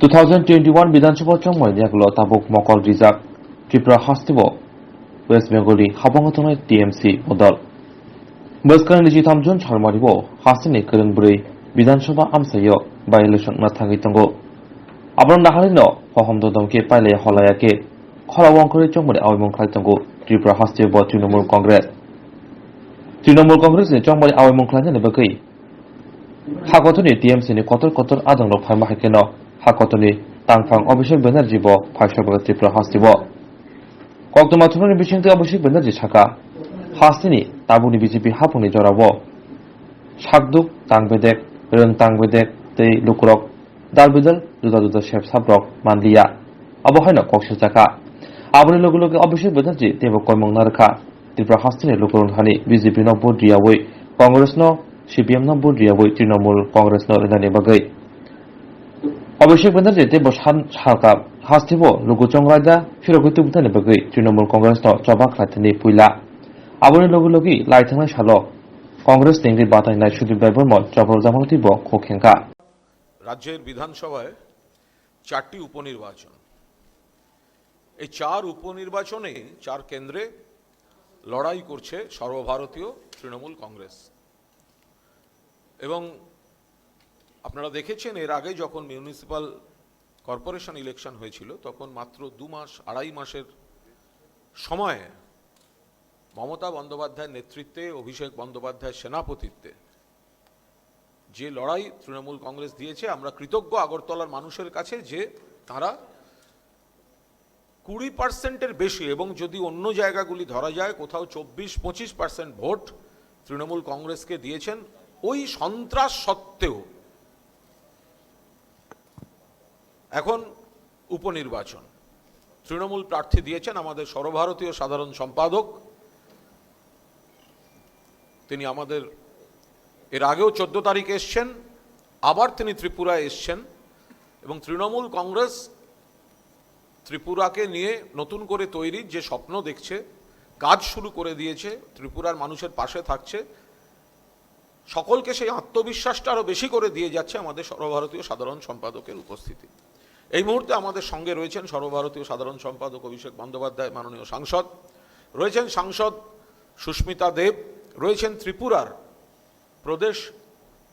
2021 বিধানসভা চংমাইনি একল তাবুক মকল রিজার্ভ ত্রিপুরা হাস্তিব ওয়েস্ট বেঙ্গলি হাফং tongnai টিএমসি মদল বস্কানি 23 জুন সালমারিব হাস্তেনি করংब्रै বিধানসভা আমসাইও বাই ইলেকশন না থাঙ্গি তঙ্গো আবরণ নাহালিনো হহম দদমকে পাইলে হলায়াকে খলাওয়াংকরে চংমারি আওয়াইমং খাই তঙ্গো ত্রিপুরা হাস্তিব তৃণমূল কংগ্রেস ni চংমারি আওয়াইমং খাইনি বাগৈ হাকতনি টিএমসি ni কতর আদংলো ফাইমা হাইকেনো হাকতনি তাংফাং অভিষেক ব্যানার্জি ব ফাইসবগ ত্রিপুরা হাস্তিব কক্তমাথুনি বিচিংতে অভিষেক ব্যানার্জি ছাকা হাস্তিনি তাবুনি বিজেপি হাফংনি জরাব সাকদুক তাংবেদেক রং তাংবেদেক তৈ লুকুরক দালবিদল দুদা শেফ সাব্রক মানলিয়া আবহাইনো কক্সে চাকা আবনি লগে অভিষেক ব্যানার্জি দেব কয়মং নারখা ত্রিপুরা হাস্তিনি লুকুরন হানি বিজেপি ন ভোট রিয়াওই কংগ্রেস ন সিপিএম ন ভোট রিয়াওই তৃণমূল কংগ্রেস ন রেনানি বাগৈ অভিষেক ব্যানার্জি দেব সাকা হাস্তিব লুকুচংরাইদা ফিরগতি বুতানি বাগৈ তৃণমূল কংগ্রেস ন চবা খাইথানি পুইলা আবনি লগে লাইথাंनाय সাল কংগ্রেস টেংরি বাতাইনাय সুদীপ রায় বর্মন চবর জামালতিব খোখেঙ্কা রাজ্যের বিধানসভায় 4টি উপনির্বাচন এই 4 উপনির্বাচনে 4 কেন্দ্রে লড়াই করছে সর্বভারতীয় তৃণমূল কংগ্রেস এবং আপনারা দেখেছেন এর আগে যখন মিউনিসিপাল কর্পোরেশন ইলেকশন হয়েছিল তখন মাত্র 2 মাস আড়াই মাসের সময়ে মমতা বন্দ্যোপাধ্যায়ের নেতৃত্বে অভিষেক বন্দ্যোপাধ্যায়ের সেনাপতিত্বে যে লড়াই তৃণমূল কংগ্রেস দিয়েছে আমরা কৃতজ্ঞ আগরতলার মানুষের কাছে যে তারা 20%-এর বেশি এবং যদি অন্য জায়গাগুলি ধরা যায় কোথাও 24-25% ভোট তৃণমূল কংগ্রেসকে দিয়েছেন ওই সন্ত্রাস সত্ত্বেও। এখন উপনির্বাচন তৃণমূল প্রার্থী দিয়েছেন আমাদের সর্বভারতীয় সাধারণ সম্পাদক, তিনি আমাদের এর আগেও 14 তারিখে এসছেন, আবার তিনি ত্রিপুরায় এসছেন এবং তৃণমূল কংগ্রেস ত্রিপুরাকে নিয়ে নতুন করে তৈরির যে স্বপ্ন দেখছে কাজ শুরু করে দিয়েছে, ত্রিপুরার মানুষের পাশে থাকছে, সকলকে সেই আত্মবিশ্বাসটা আরও বেশি করে দিয়ে যাচ্ছে আমাদের সর্বভারতীয় সাধারণ সম্পাদকের উপস্থিতি। এই মুহূর্তে আমাদের সঙ্গে রয়েছেন সর্বভারতীয় সাধারণ সম্পাদক অভিষেক বন্দ্যোপাধ্যায় মাননীয় সাংসদ, রয়েছেন সাংসদ সুস্মিতা দেব, রয়েছেন ত্রিপুরার প্রদেশ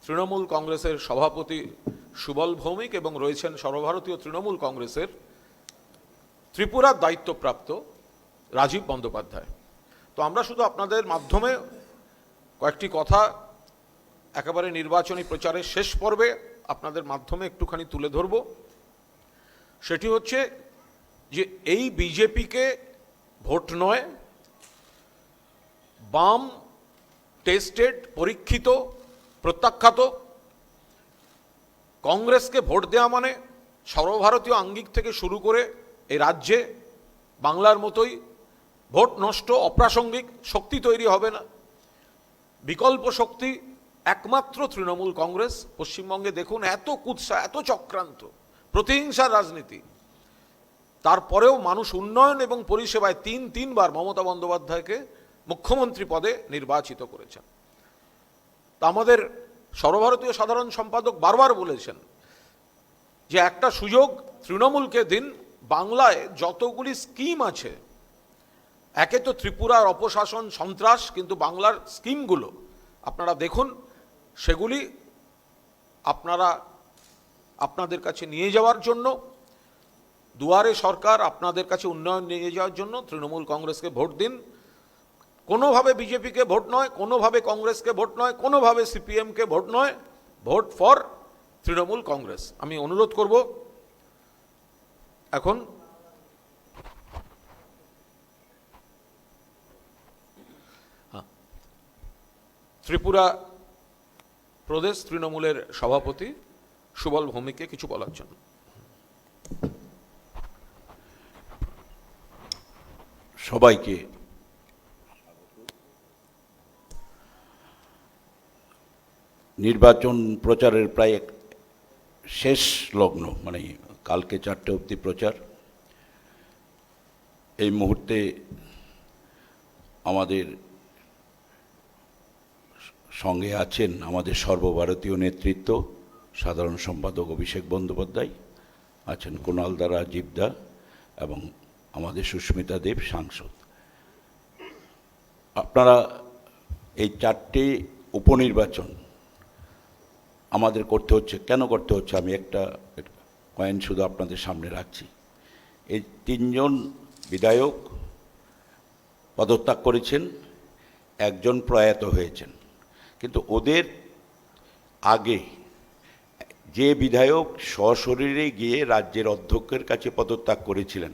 তৃণমূল কংগ্রেসের সভাপতি সুবল ভৌমিক এবং রয়েছেন সর্বভারতীয় তৃণমূল কংগ্রেসের ত্রিপুরার দায়িত্বপ্রাপ্ত রাজীব বন্দ্যোপাধ্যায়। তো আমরা শুধু আপনাদের মাধ্যমে কয়েকটি কথা একেবারে নির্বাচনী প্রচারের শেষ পর্বে আপনাদের মাধ্যমে একটুখানি তুলে ধরব। সেটি হচ্ছে যে এই বিজেপিকে ভোট নয়, বাম টেস্টেড পরীক্ষিত প্রত্যাখ্যাত কংগ্রেসকে ভোট দেওয়া মানে সর্বভারতীয় আঙ্গিক থেকে শুরু করে এই রাজ্যে বাংলার মতোই ভোট নষ্ট অপ্রাসঙ্গিক শক্তি তৈরি হবে না। বিকল্প শক্তি একমাত্র তৃণমূল কংগ্রেস। পশ্চিমবঙ্গে দেখুন এত কুৎসা, এত চক্রান্ত, প্রতিহিংসার রাজনীতি, তারপরেও মানুষ উন্নয়ন এবং পরিষেবায় তিনবার মমতা বন্দ্যোপাধ্যায়কে মুখ্যমন্ত্রী পদে নির্বাচিত করেছেন। তা আমাদের সর্বভারতীয় সাধারণ সম্পাদক বারবার বলেছেন যে একটা সুযোগ তৃণমূলকে দিন, বাংলায় যতগুলি স্কিম আছে, একে তো ত্রিপুরার অপশাসন সন্ত্রাস, কিন্তু বাংলার স্কিমগুলো আপনারা দেখুন, সেগুলি আপনাদের কাছে নিয়ে যাওয়ার জন্য দুয়ারে সরকার আপনাদের কাছে উন্নয়ন নিয়ে যাওয়ার জন্য তৃণমূল কংগ্রেসকে ভোট দিন। কোনোভাবে বিজেপিকে ভোট নয়, কোনোভাবে কংগ্রেসকে ভোট নয়, কোনোভাবে সিপিএমকে ভোট নয়, ভোট ফর তৃণমূল কংগ্রেস। আমি অনুরোধ করব এখন ত্রিপুরা প্রদেশ তৃণমূলের সভাপতি সুবল ভৌমিককে কিছু বলার জন্য। সবাইকে নির্বাচন প্রচারের প্রায় শেষ লগ্ন, মানে কালকে 4টে অবধি প্রচার। এই মুহূর্তে আমাদের সঙ্গে আছেন আমাদের সর্বভারতীয় নেতৃত্ব, সাধারণ সম্পাদক অভিষেক বন্দ্যোপাধ্যায়, আছেন কুণাল দা, রাজীব দা এবং আমাদের সুস্মিতা দেব সাংসদ। আপনারা এই 4টে উপনির্বাচন আমাদের করতে হচ্ছে, কেন করতে হচ্ছে আমি একটা পয়েন্ট শুধু আপনাদের সামনে রাখছি। এই 3 জন বিধায়ক পদত্যাগ করেছেন, একজন প্রয়াত হয়েছেন, কিন্তু ওদের আগে যে বিধায়ক সশরীরে গিয়ে রাজ্যের অধ্যক্ষের কাছে পদত্যাগ করেছিলেন,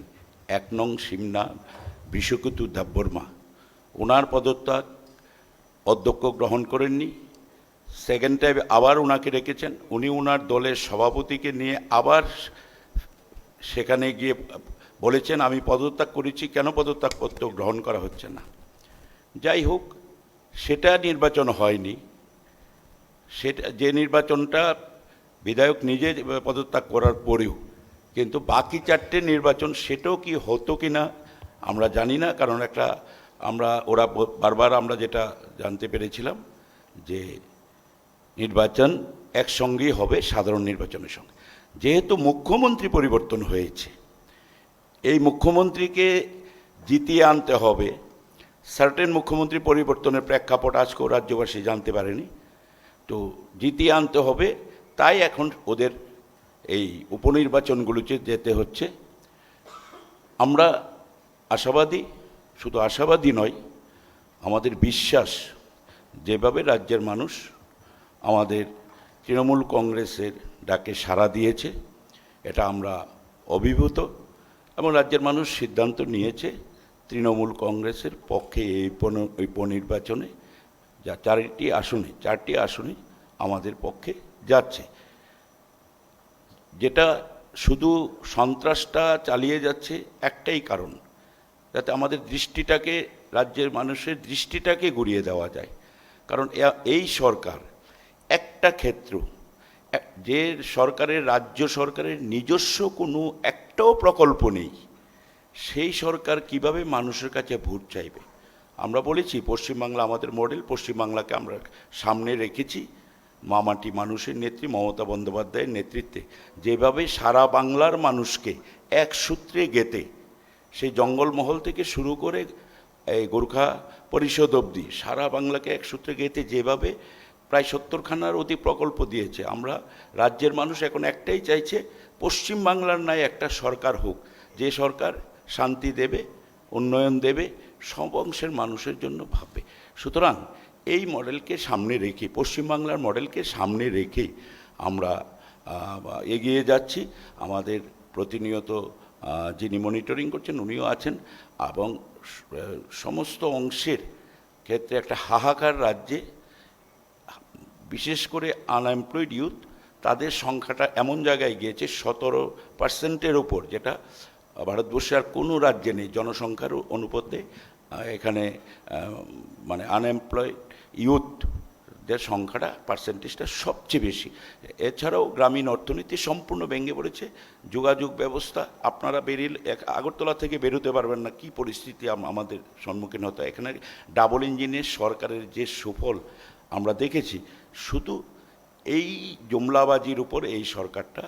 1 নং সিমনা বিশ্বকুতু দেববর্মা, ওনার পদত্যাগ অধ্যক্ষ গ্রহণ করেননি। সেকেন্ড টাইম আবার ওনাকে রেখেছেন, উনি ওনার দলের সভাপতিকে নিয়ে আবার সেখানে গিয়ে বলেছেন আমি পদত্যাগ করেছি, কেন পদত্যাগপত্র গ্রহণ করা হচ্ছে না। যাই হোক, সেটা নির্বাচন হয়নি। সেটা যে নির্বাচনটা বিধায়ক নিজে পদত্যাগ করার পরেও, কিন্তু বাকি 4টে নির্বাচন সেটাও কি হতো কি না আমরা জানি না। কারণ ওরা বারবার আমরা যেটা জানতে পেরেছিলাম যে নির্বাচন একসঙ্গেই হবে সাধারণ নির্বাচনের সঙ্গে। যেহেতু মুখ্যমন্ত্রী পরিবর্তন হয়েছে, এই মুখ্যমন্ত্রীকে জিতিয়ে আনতে হবে। সার্টেন মুখ্যমন্ত্রী পরিবর্তনের প্রেক্ষাপট আজকেও রাজ্যবাসী জানতে পারেনি, তো জিতিয়ে আনতে হবে। তাই এখন ওদের এই উপনির্বাচনগুলোতে যেতে হচ্ছে। আমরা আশাবাদী, শুধু আশাবাদী নয়, আমাদের বিশ্বাস যেভাবে রাজ্যের মানুষ আমাদের তৃণমূল কংগ্রেসের ডাকে সাড়া দিয়েছে, এটা আমরা অভিভূত, এবং রাজ্যের মানুষ সিদ্ধান্ত নিয়েছে তৃণমূল কংগ্রেসের পক্ষে এই উপনির্বাচনে যা 4টি আসনে আমাদের পক্ষে যাচ্ছে। যেটা শুধু সন্ত্রাসটা চালিয়ে যাচ্ছে একটাই কারণ, যাতে আমাদের দৃষ্টিটাকে, রাজ্যের মানুষের দৃষ্টিটাকে ঘুরিয়ে দেওয়া যায়। কারণ এই সরকার একটা ক্ষেত্র, যে সরকারের, রাজ্য সরকারের নিজস্ব কোনো একটাও প্রকল্প নেই, সেই সরকার কিভাবে মানুষের কাছে ভোট চাইবে? আমরা বলেছি পশ্চিমবাংলা আমাদের মডেল, পশ্চিমবাংলাকে আমরা সামনে রেখেছি মামাটি মানুষের নেত্রী মমতা বন্দ্যোপাধ্যায়ের নেতৃত্বে, যেভাবে সারা বাংলার মানুষকে এক সূত্রে গেঁথে, সেই জঙ্গলমহল থেকে শুরু করে এই গোর্খা পরিষদ অবধি সারা বাংলাকে এক সূত্রে গেঁথে যেভাবে প্রায় 70খানার অধিক প্রকল্প দিয়েছে। আমরা রাজ্যের মানুষ এখন একটাই চাইছে, পশ্চিমবাংলার ন্যায় একটা সরকার হোক, যে সরকার শান্তি দেবে, উন্নয়ন দেবে, সব অংশের মানুষের জন্য ভাববে। সুতরাং এই মডেলকে সামনে রেখে, পশ্চিমবাংলার মডেলকে সামনে রেখে আমরা এগিয়ে যাচ্ছি। আমাদের প্রতিনিয়ত যিনি মনিটরিং করছেন উনিও আছেন, এবং সমস্ত অংশের ক্ষেত্রে একটা হাহাকার রাজ্যে, বিশেষ করে আনএমপ্লয়েড ইউথ, তাদের সংখ্যাটা এমন জায়গায় গিয়েছে 17% ওপর, যেটা ভারতবর্ষে আর কোনো রাজ্যে নেই জনসংখ্যার অনুপাতে। এখানে মানে আনএমপ্লয়েড ইউথদের সংখ্যাটা, পার্সেন্টেজটা সবচেয়ে বেশি। এছাড়াও গ্রামীণ অর্থনীতি সম্পূর্ণ ভেঙে পড়েছে। যোগাযোগ ব্যবস্থা, আপনারা আগরতলা থেকে বেরোতে পারবেন না, কি পরিস্থিতি আমাদের সম্মুখীন হতো। এখানে ডাবল ইঞ্জিনের সরকারের যে সুফল আমরা দেখেছি, শুধু এই জুমলাবাজির উপর এই সরকারটা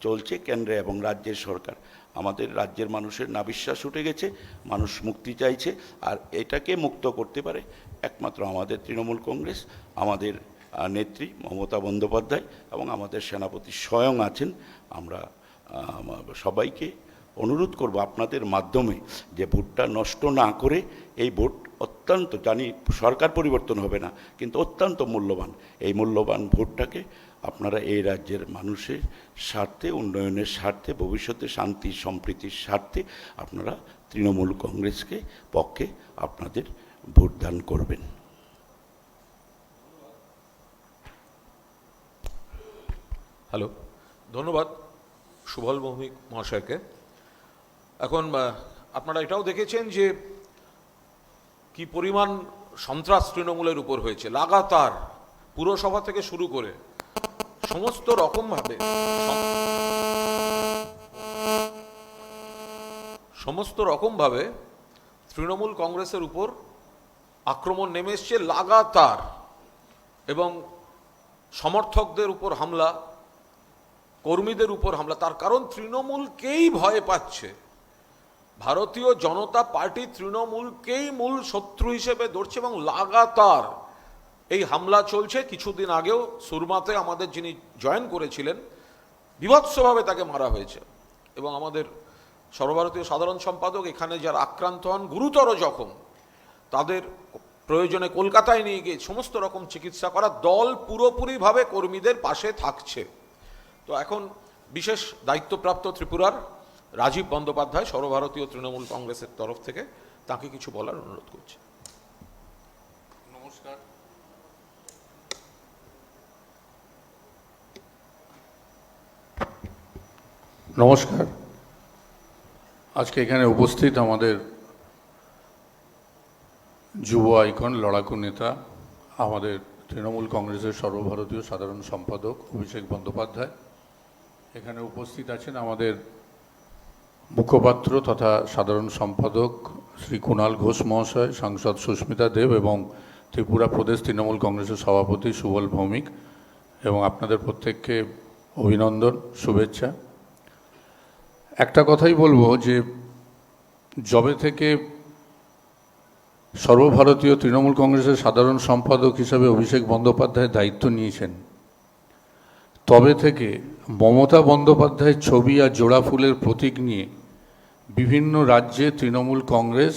চলছে, কেন্দ্রে এবং রাজ্যের সরকার। আমাদের রাজ্যের মানুষের নাবিশ্বাস উঠে গেছে, মানুষ মুক্তি চাইছে, আর এটাকে মুক্ত করতে পারে একমাত্র আমাদের তৃণমূল কংগ্রেস, আমাদের নেত্রী মমতা বন্দ্যোপাধ্যায় এবং আমাদের সেনাপতি স্বয়ং আছেন। আমরা সবাইকে অনুরোধ করব আপনাদের মাধ্যমে যে ভোটটা নষ্ট না করে, এই ভোট অত্যন্ত, জানি সরকার পরিবর্তন হবে না, কিন্তু অত্যন্ত মূল্যবান, এই মূল্যবান ভোটটাকে আপনারা এই রাজ্যের মানুষের স্বার্থে, উন্নয়নের স্বার্থে, ভবিষ্যতে শান্তি সম্প্রীতির স্বার্থে আপনারা তৃণমূল কংগ্রেসকে পক্ষে আপনাদের ভোটদান করবেন। হ্যালো, ধন্যবাদ সুবল ভৌমিক মহাশয়কে। এখন আপনারা এটাও দেখেছেন যে কি পরিমাণ সন্ত্রাস তৃণমূলের উপর হয়েছে, লাগাতার পুরসভা থেকে শুরু করে সমস্ত রকমভাবে তৃণমূল কংগ্রেসের উপর আক্রমণ নেমে এসছে লাগাতার, এবং সমর্থকদের উপর হামলা, কর্মীদের উপর হামলা, তার কারণ তৃণমূলকেই ভয় পাচ্ছে। ভারতীয় জনতা পার্টি তৃণমূলকেই মূল শত্রু হিসেবে ধরছে এবং লাগাতার এই হামলা চলছে। কিছুদিন আগেও সুরমাতে আমাদের যিনি জয়েন করেছিলেন, বিভৎসভাবে তাকে মারা হয়েছে এবং আমাদের সর্বভারতীয় সাধারণ সম্পাদক এখানে যারা আক্রান্ত হন গুরুতর জখম, তাদের প্রয়োজনে কলকাতায় নিয়ে গিয়ে সমস্ত রকম চিকিৎসা করা। দল পুরোপুরিভাবে কর্মীদের পাশে থাকছে। তো এখন বিশেষ দায়িত্বপ্রাপ্ত ত্রিপুরার রাজীব বন্দ্যোপাধ্যায় সর্বভারতীয় তৃণমূল কংগ্রেসের তরফ থেকে তাকে কিছু বলার অনুরোধ করছে। নমস্কার। নমস্কার। আজকে এখানে উপস্থিত আমাদের যুব আইকন, লড়াকু নেতা, আমাদের তৃণমূল কংগ্রেসের সর্বভারতীয় সাধারণ সম্পাদক অভিষেক বন্দ্যোপাধ্যায়, এখানে উপস্থিত আছেন আমাদের মুখপাত্র তথা সাধারণ সম্পাদক শ্রী কুণাল ঘোষ মহাশয়, সাংসদ সুস্মিতা দেব এবং ত্রিপুরা প্রদেশ তৃণমূল কংগ্রেসের সভাপতি সুবল ভৌমিক, এবং আপনাদের প্রত্যেককে অভিনন্দন, শুভেচ্ছা। একটা কথাই বলবো যে যবে থেকে সর্বভারতীয় তৃণমূল কংগ্রেসের সাধারণ সম্পাদক হিসাবে অভিষেক বন্দ্যোপাধ্যায় দায়িত্ব নিয়েছেন, তবে থেকে মমতা বন্দ্যোপাধ্যায়ের ছবি আর জোড়া ফুলের প্রতীক নিয়ে বিভিন্ন রাজ্যে তৃণমূল কংগ্রেস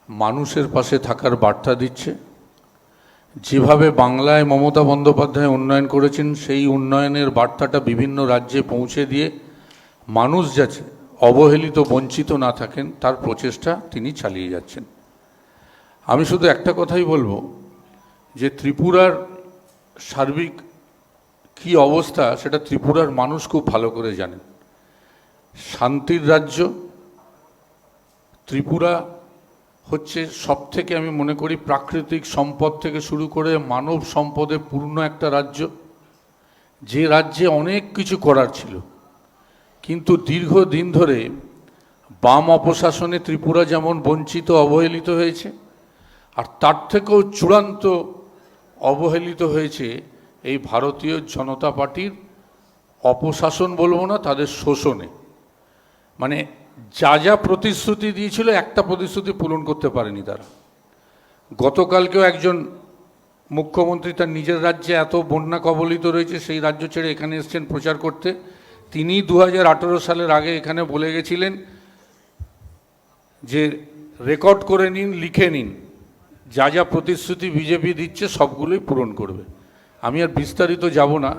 মানুষের পাশে থাকার বার্তা দিচ্ছে। যেভাবে বাংলায় মমতা বন্দ্যোপাধ্যায় উন্নয়ন করেছেন, সেই উন্নয়নের বার্তাটা বিভিন্ন রাজ্যে পৌঁছে দিয়ে মানুষ যাতে অবহেলিত, বঞ্চিত না থাকেন তার প্রচেষ্টা তিনি চালিয়ে যাচ্ছেন। আমি শুধু একটা কথাই বলবো যে ত্রিপুরার সার্বিক কি অবস্থা সেটা ত্রিপুরার মানুষ খুব ভালো করে জানেন। শান্তির রাজ্য ত্রিপুরা হচ্ছে সবথেকে, আমি মনে করি, প্রাকৃতিক সম্পদ থেকে শুরু করে মানব সম্পদে পূর্ণ একটা রাজ্য, যে রাজ্যে অনেক কিছু করার ছিল, কিন্তু দীর্ঘদিন ধরে বাম অপশাসনে ত্রিপুরা যেমন বঞ্চিত, অবহেলিত হয়েছে, আর তার থেকেও চূড়ান্ত অবহেলিত হয়েছে এই ভারতীয় জনতা পার্টির অপশাসন বলবো না, তাদের শোষণে। মানে যা যা প্রতিশ্রুতি দিয়েছিল একটা প্রতিশ্রুতি পূরণ করতে পারেনি তারা। গতকালকেও একজন মুখ্যমন্ত্রী তার নিজের রাজ্যে এত বন্যা কবলিত রয়েছে, সেই রাজ্য ছেড়ে এখানে এসছেন প্রচার করতে। তিনি 2018 সালের আগে এখানে বলে গেছিলেন যে রেকর্ড করে নিন, লিখে নিন, যা যা প্রতিশ্রুতি বিজেপি দিচ্ছে সবগুলোই পূরণ করবে। আমি আর বিস্তারিত যাব না।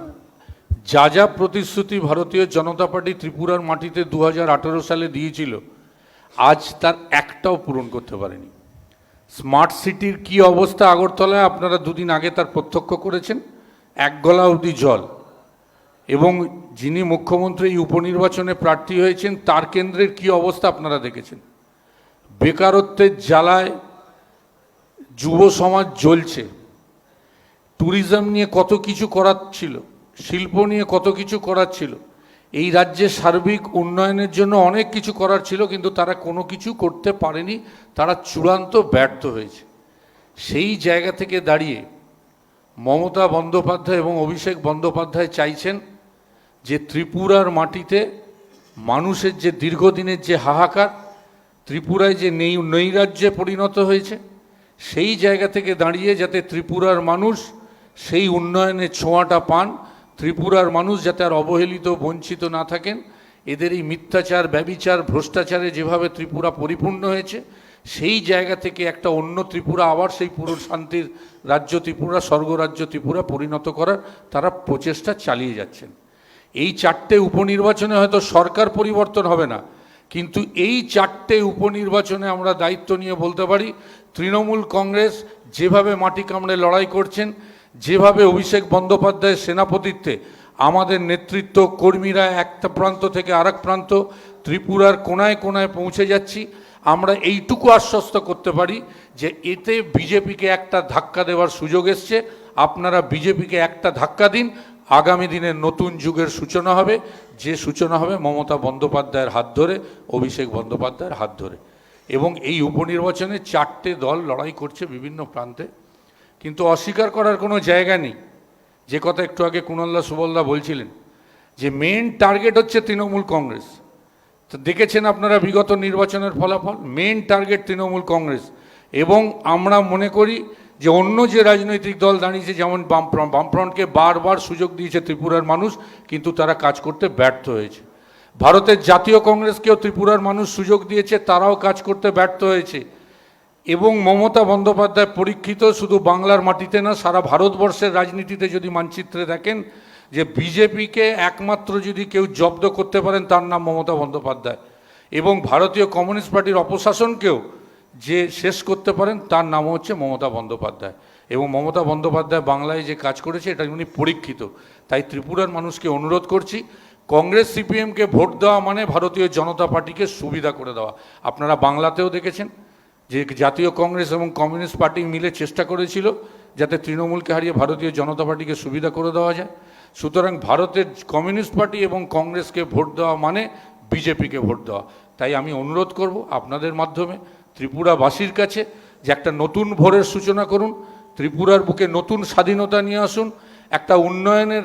যা যা প্রতিশ্রুতি ভারতীয় জনতা পার্টি ত্রিপুরার মাটিতে 2018 সালে দিয়েছিল, আজ তার একটাও পূরণ করতে পারেনি। স্মার্ট সিটির কি অবস্থা আগরতলায় আপনারা দুদিন আগে তার প্রত্যক্ষ করেছেন, এক গলা অবধি জল। এবং যিনি মুখ্যমন্ত্রী এই উপনির্বাচনে প্রার্থী হয়েছেন, তার কেন্দ্রের কি অবস্থা আপনারা দেখেছেন। বেকারত্বের জ্বালায় যুব সমাজ জ্বলছে। ট্যুরিজম নিয়ে কত কিছু করার ছিল, শিল্প নিয়ে কত কিছু করার ছিল, এই রাজ্যে সার্বিক উন্নয়নের জন্য অনেক কিছু করার ছিল, কিন্তু তারা কোনো কিছু করতে পারেনি, তারা চূড়ান্ত ব্যর্থ হয়েছে। সেই জায়গা থেকে দাঁড়িয়ে মমতা বন্দ্যোপাধ্যায় এবং অভিষেক বন্দ্যোপাধ্যায় চাইছেন যে ত্রিপুরার মাটিতে মানুষের যে দীর্ঘদিনের যে হাহাকার, ত্রিপুরায় যে নৈরাজ্যে পরিণত হয়েছে, সেই জায়গা থেকে দাঁড়িয়ে যাতে ত্রিপুরার মানুষ সেই উন্নয়নের ছোঁয়াটা পান, ত্রিপুরার মানুষ যাতে আর অবহেলিত, বঞ্চিত না থাকেন। এদের এই মিথ্যাচার, ব্যভিচার, ভ্রষ্টাচারে যেভাবে ত্রিপুরা পরিপূর্ণ হয়েছে, সেই জায়গা থেকে একটা অন্য ত্রিপুরা, আবার সেই পুরো শান্তির রাজ্য ত্রিপুরা, স্বর্গরাজ্য ত্রিপুরা পরিণত করার তারা প্রচেষ্টা চালিয়ে যাচ্ছেন। এই 4টে উপনির্বাচনে হয়তো সরকার পরিবর্তন হবে না, কিন্তু এই 4টে উপনির্বাচনে আমরা দায়িত্ব নিয়ে বলতে পারি, তৃণমূল কংগ্রেস যেভাবে মাটি কামড়ে লড়াই করছেন, যেভাবে অভিষেক বন্দ্যোপাধ্যায়ের সেনাপতিত্বে আমাদের নেতৃত্ব, কর্মীরা একটা প্রান্ত থেকে আরেক প্রান্ত ত্রিপুরার কোনায় কোনায় পৌঁছে যাচ্ছি, আমরা এইটুকু আশ্বস্ত করতে পারি যে এতে বিজেপিকে একটা ধাক্কা দেওয়ার সুযোগ এসছে। আপনারা বিজেপিকে একটা ধাক্কা দিন, আগামী দিনের নতুন যুগের সূচনা হবে, যে সূচনা হবে মমতা বন্দ্যোপাধ্যায়ের হাত ধরে, অভিষেক বন্দ্যোপাধ্যায়ের হাত ধরে। এবং এই উপনির্বাচনে 4টে দল লড়াই করছে বিভিন্ন প্রান্তে, কিন্তু অস্বীকার করার কোনো জায়গা নেই। যে কথা একটু আগে কুণালদা, সুবলদা বলছিলেন, যে মেন টার্গেট হচ্ছে তৃণমূল কংগ্রেস। তো দেখেছেন আপনারা বিগত নির্বাচনের ফলাফল, মেন টার্গেট তৃণমূল কংগ্রেস। এবং আমরা মনে করি যে অন্য যে রাজনৈতিক দল দাঁড়িয়েছে, যেমন বামফ্রন্টকে বারবার সুযোগ দিয়েছে ত্রিপুরার মানুষ, কিন্তু তারা কাজ করতে ব্যর্থ হয়েছে। ভারতের জাতীয় কংগ্রেসকেও ত্রিপুরার মানুষ সুযোগ দিয়েছে, তারাও কাজ করতে ব্যর্থ হয়েছে। এবং মমতা বন্দ্যোপাধ্যায় পরীক্ষিত শুধু বাংলার মাটিতে না, সারা ভারতবর্ষের রাজনীতিতে যদি মানচিত্রে দেখেন, যে বিজেপিকে একমাত্র যদি কেউ জব্দ করতে পারেন তার নাম মমতা বন্দ্যোপাধ্যায়, এবং ভারতীয় কমিউনিস্ট পার্টির অপশাসনকেও যে শেষ করতে পারেন তার নাম হচ্ছে মমতা বন্দ্যোপাধ্যায়। এবং মমতা বন্দ্যোপাধ্যায় বাংলায় যে কাজ করেছে এটা উনি পরীক্ষিত। তাই ত্রিপুরার মানুষকে অনুরোধ করছি, কংগ্রেস সিপিএমকে ভোট দেওয়া মানে ভারতীয় জনতা পার্টিকে সুবিধা করে দেওয়া। আপনারা বাংলাতেও দেখেছেন যে জাতীয় কংগ্রেস এবং কমিউনিস্ট পার্টি মিলে চেষ্টা করেছিল যাতে তৃণমূলকে হারিয়ে ভারতীয় জনতা পার্টিকে সুবিধা করে দেওয়া যায়। সুতরাং ভারতের কমিউনিস্ট পার্টি এবং কংগ্রেসকে ভোট দেওয়া মানে বিজেপিকে ভোট দেওয়া। তাই আমি অনুরোধ করব আপনাদের মাধ্যমে ত্রিপুরাবাসীর কাছে যে একটা নতুন ভোরের সূচনা করুন, ত্রিপুরার বুকে নতুন স্বাধীনতা নিয়ে আসুন, একটা উন্নয়নের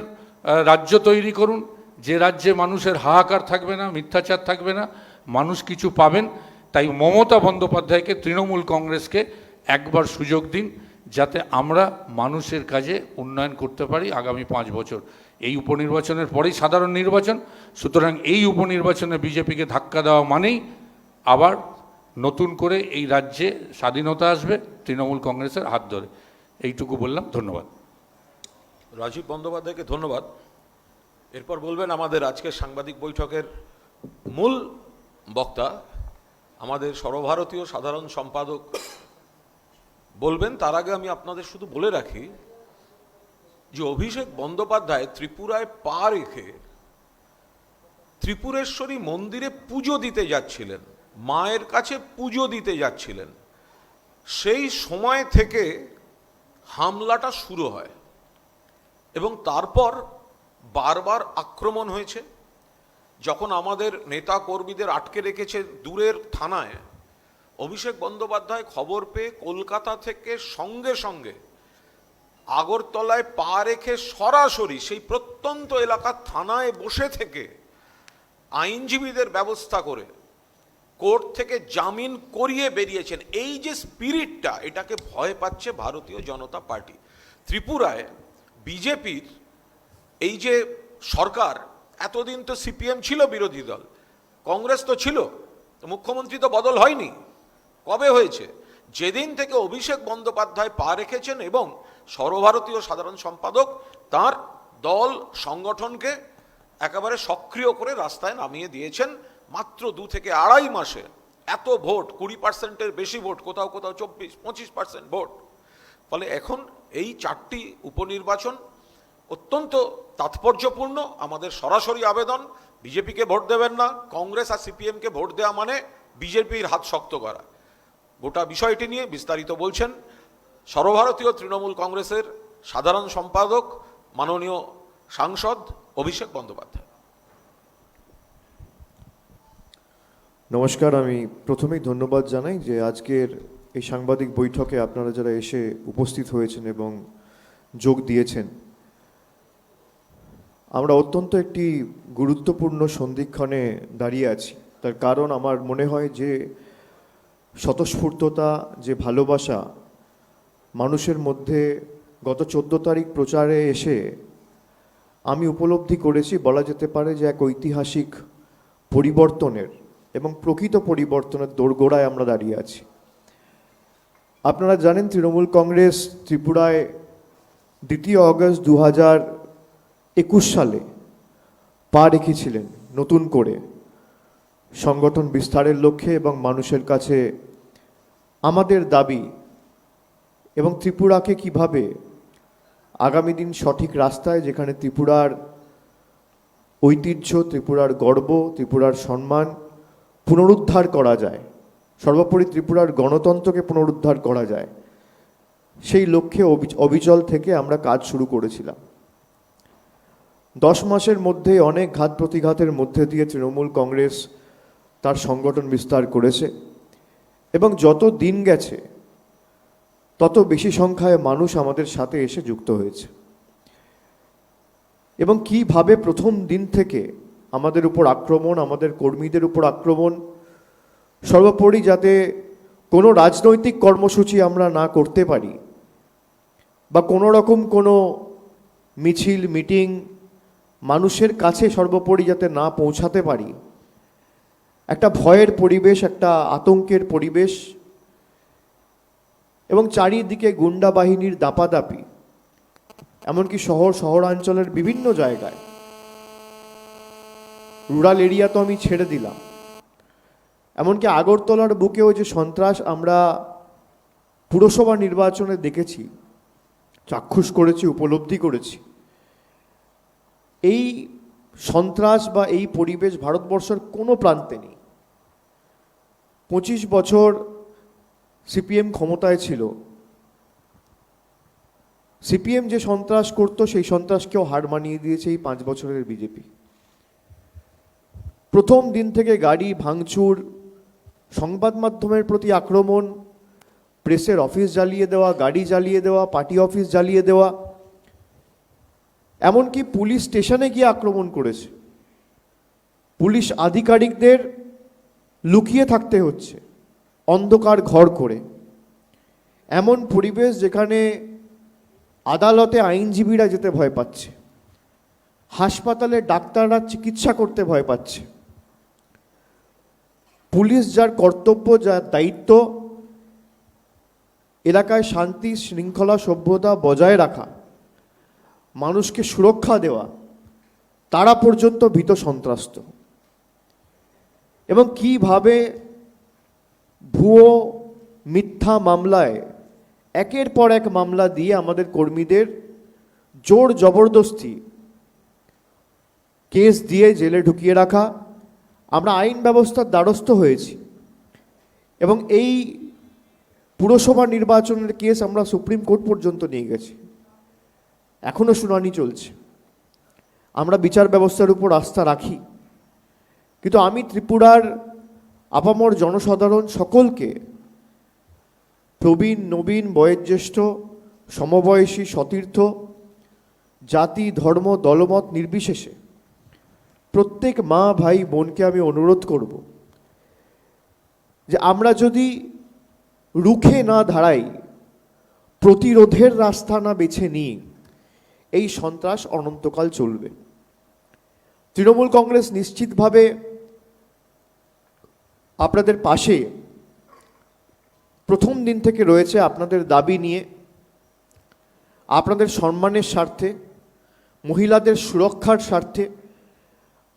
রাজ্য তৈরি করুন, যে রাজ্যে মানুষের হাহাকার থাকবে না, মিথ্যাচার থাকবে না, মানুষ কিছু পাবেন। তাই মমতা বন্দ্যোপাধ্যায়কে, তৃণমূল কংগ্রেসকে একবার সুযোগ দিন, যাতে আমরা মানুষের কাজে উন্নয়ন করতে পারি আগামী 5 বছর। এই উপনির্বাচনের পরেই সাধারণ নির্বাচন, সুতরাং এই উপনির্বাচনে বিজেপিকে ধাক্কা দেওয়া মানেই আবার নতুন করে এই রাজ্যে স্বাধীনতা আসবে তৃণমূল কংগ্রেসের হাত ধরে। এইটুকু বললাম, ধন্যবাদ। রাজীব বন্দ্যোপাধ্যায়কে ধন্যবাদ। এরপর বলবেন আমাদের আজকের সাংবাদিক বৈঠকের মূল বক্তা, আমাদের সর্বভারতীয় সাধারণ সম্পাদক বলবেন। তার আগে আমি আপনাদের শুধু বলে রাখি যে অভিষেক বন্দ্যোপাধ্যায় ত্রিপুরায় পা রেখে ত্রিপুরেশ্বরী মন্দিরে পুজো দিতে যাচ্ছিলেন, মায়ের কাছে পুজো দিতে যাচ্ছিলেন, সেই সময় থেকে হামলাটা শুরু হয় এবং তারপর বারবার আক্রমণ হয়েছে। যখন আমাদের নেতা কর্মীদের আটকে রেখেছে দূরের থানায়, অভিষেক বন্দ্যোপাধ্যায় খবর পেয়ে কলকাতা থেকে সঙ্গে সঙ্গে আগরতলায় পা রেখে সরাসরি সেই প্রত্যন্ত এলাকার থানায় বসে থেকে আইনজীবীদের ব্যবস্থা করে কোর্ট থেকে জামিন করিয়ে বেরিয়েছেন। এই যে স্পিরিটটা, এটাকে ভয় পাচ্ছে ভারতীয় জনতা পার্টি। ত্রিপুরায় বিজেপির এই যে সরকার, এতদিন তো সিপিএম ছিল বিরোধী দল, কংগ্রেস তো ছিল, মুখ্যমন্ত্রী তো বদল হয়নি। কবে হয়েছে? যেদিন থেকে অভিষেক বন্দ্যোপাধ্যায় পা রেখেছেন এবং সর্বভারতীয় সাধারণ সম্পাদক তার দল সংগঠনকে একেবারে সক্রিয় করে রাস্তায় নামিয়ে দিয়েছেন। মাত্র 2 থেকে আড়াই মাসে এত ভোট, 20%-এর বেশি ভোট, কোথাও কোথাও 24-25% ভোট। ফলে এখন এই 4টি উপনির্বাচন অত্যন্ত তাৎপর্যপূর্ণ। আমাদের সরাসরি আবেদন, বিজেপিকে ভোট দেবেন না। কংগ্রেস আর সিপিএমকে ভোট দেওয়া মানে বিজেপির হাত শক্ত করা। গোটা বিষয়টি নিয়ে বিস্তারিত বলছেন সর্বভারতীয় তৃণমূল কংগ্রেসের সাধারণ সম্পাদক মাননীয় সাংসদ অভিষেক বন্দ্যোপাধ্যায়। নমস্কার, আমি প্রথমেই ধন্যবাদ জানাই যে আজকের এই সাংবাদিক বৈঠকে আপনারা যারা এসে উপস্থিত হয়েছেন এবং যোগ দিয়েছেন। আমরা অত্যন্ত একটি গুরুত্বপূর্ণ সন্ধিক্ষণে দাঁড়িয়ে আছি। তার কারণ আমার মনে হয় যে স্বতঃস্ফূর্ততা, যে ভালোবাসা মানুষের মধ্যে গত 14 তারিখ প্রচারে এসে আমি উপলব্ধি করেছি, বলা যেতে পারে যে এক ঐতিহাসিক পরিবর্তনের এবং প্রকৃত পরিবর্তনের দোরগোড়ায় আমরা দাঁড়িয়ে আছি। আপনারা জানেন তৃণমূল কংগ্রেস ত্রিপুরায় 2 অগস্ট 2021 সালে পা রেখেছিলেন নতুন করে সংগঠন বিস্তারের লক্ষ্যে এবং মানুষের কাছে আমাদের দাবি এবং ত্রিপুরাকে কিভাবে আগামী দিন সঠিক রাস্তায়, যেখানে ত্রিপুরার ঐতিহ্য, ত্রিপুরার গর্ব, ত্রিপুরার সম্মান পুনরুদ্ধার করা যায়, সর্বোপরি ত্রিপুরার গণতন্ত্রকে পুনরুদ্ধার করা যায়, সেই লক্ষ্যে অবিচল থেকে আমরা কাজ শুরু করেছিলাম। 10 মাসের মধ্যে অনেক ঘাত প্রতিঘাতের মধ্যে দিয়ে তৃণমূল কংগ্রেস তার সংগঠন বিস্তার করেছে এবং যত দিন গেছে তত বেশি সংখ্যায় মানুষ আমাদের সাথে এসে যুক্ত হয়েছে। এবং কিভাবে প্রথম দিন থেকে আমাদের উপর আক্রমণ, আমাদের কর্মীদের উপর আক্রমণ, সর্বোপরি যাতে কোনো রাজনৈতিক কর্মসূচি আমরা না করতে পারি বা কোনো রকম কোনো মিছিল মিটিং মানুষের কাছে সর্বোপরি যাতে না পৌঁছাতে পারি, একটা ভয়ের পরিবেশ, একটা আতঙ্কের পরিবেশ এবং চারিদিকে গুন্ডা বাহিনীর দাপাদাপি, এমনকি শহরাঞ্চলের বিভিন্ন জায়গায়, রুরাল এরিয়া তো আমি ছেড়ে দিলাম, এমনকি আগরতলার বুকেও যে সন্ত্রাস আমরা পুরসভা নির্বাচনে দেখেছি, চাক্ষুষ করেছি, উপলব্ধি করেছি, এই সন্ত্রাস বা এই পরিবেশ ভারতবর্ষের কোনো প্রান্তে নেই। 25 বছর সিপিএম ক্ষমতায় ছিল, সিপিএম যে সন্ত্রাস করত সেই সন্ত্রাসকেও হার মানিয়ে দিয়েছে এই 5 বছরের বিজেপি। প্রথম দিন থেকে গাড়ি ভাঙচুর, সংবাদ মাধ্যমের প্রতি আক্রমণ, প্রেসের অফিস জ্বালিয়ে দেওয়া, গাড়ি জ্বালিয়ে দেওয়া, পার্টি অফিস জ্বালিয়ে দেওয়া, এমনকি পুলিশ স্টেশনে গিয়ে আক্রমণ করেছে। পুলিশ আধিকারিকদের লুকিয়ে থাকতে হচ্ছে অন্ধকার ঘর করে। এমন পরিবেশ যেখানে আদালতে আইনজীবীরা যেতে ভয় পাচ্ছে, হাসপাতালে ডাক্তাররা চিকিৎসা করতে ভয় পাচ্ছে। পুলিশ যার কর্তব্য, যার দায়িত্ব এলাকায় শান্তি শৃঙ্খলা সভ্যতা বজায় রাখা, মানুষকে সুরক্ষা দেওয়া, তারা পর্যন্ত ভীত সন্ত্রস্ত। এবং কিভাবে ভুয়ো মিথ্যা মামলায় একের পর এক মামলা দিয়ে আমাদের কর্মীদের জোর জবরদস্তি কেস দিয়ে জেলে ঢুকিয়ে রাখা, আমরা আইন ব্যবস্থার দ্বারস্থ হয়েছি। এবং এই পুরসভা নির্বাচনের কেস আমরা সুপ্রিম কোর্ট পর্যন্ত নিয়ে গেছি, এখনো শুনানি চলছে। আমরা বিচার ব্যবস্থার উপর আস্থা রাখি, কিন্তু আমি ত্রিপুরার আপামর জনসাধারণ সকলকে, প্রবীণ নবীন বয়োজ্যেষ্ঠ সমবয়সী সতীর্থ, জাতি ধর্ম দলমত নির্বিশেষে প্রত্যেক মা ভাই বোনকে আমি অনুরোধ করব যে আমরা যদি রুখে না দাঁড়াই, প্রতিরোধের রাস্তা না বেছে নিই, এই সন্ত্রাস অনন্তকাল চলবে। তৃণমূল কংগ্রেস নিশ্চিতভাবে আপনাদের পাশে প্রথম দিন থেকে রয়েছে। আপনাদের দাবি নিয়ে, আপনাদের সম্মানের স্বার্থে, মহিলাদের সুরক্ষার স্বার্থে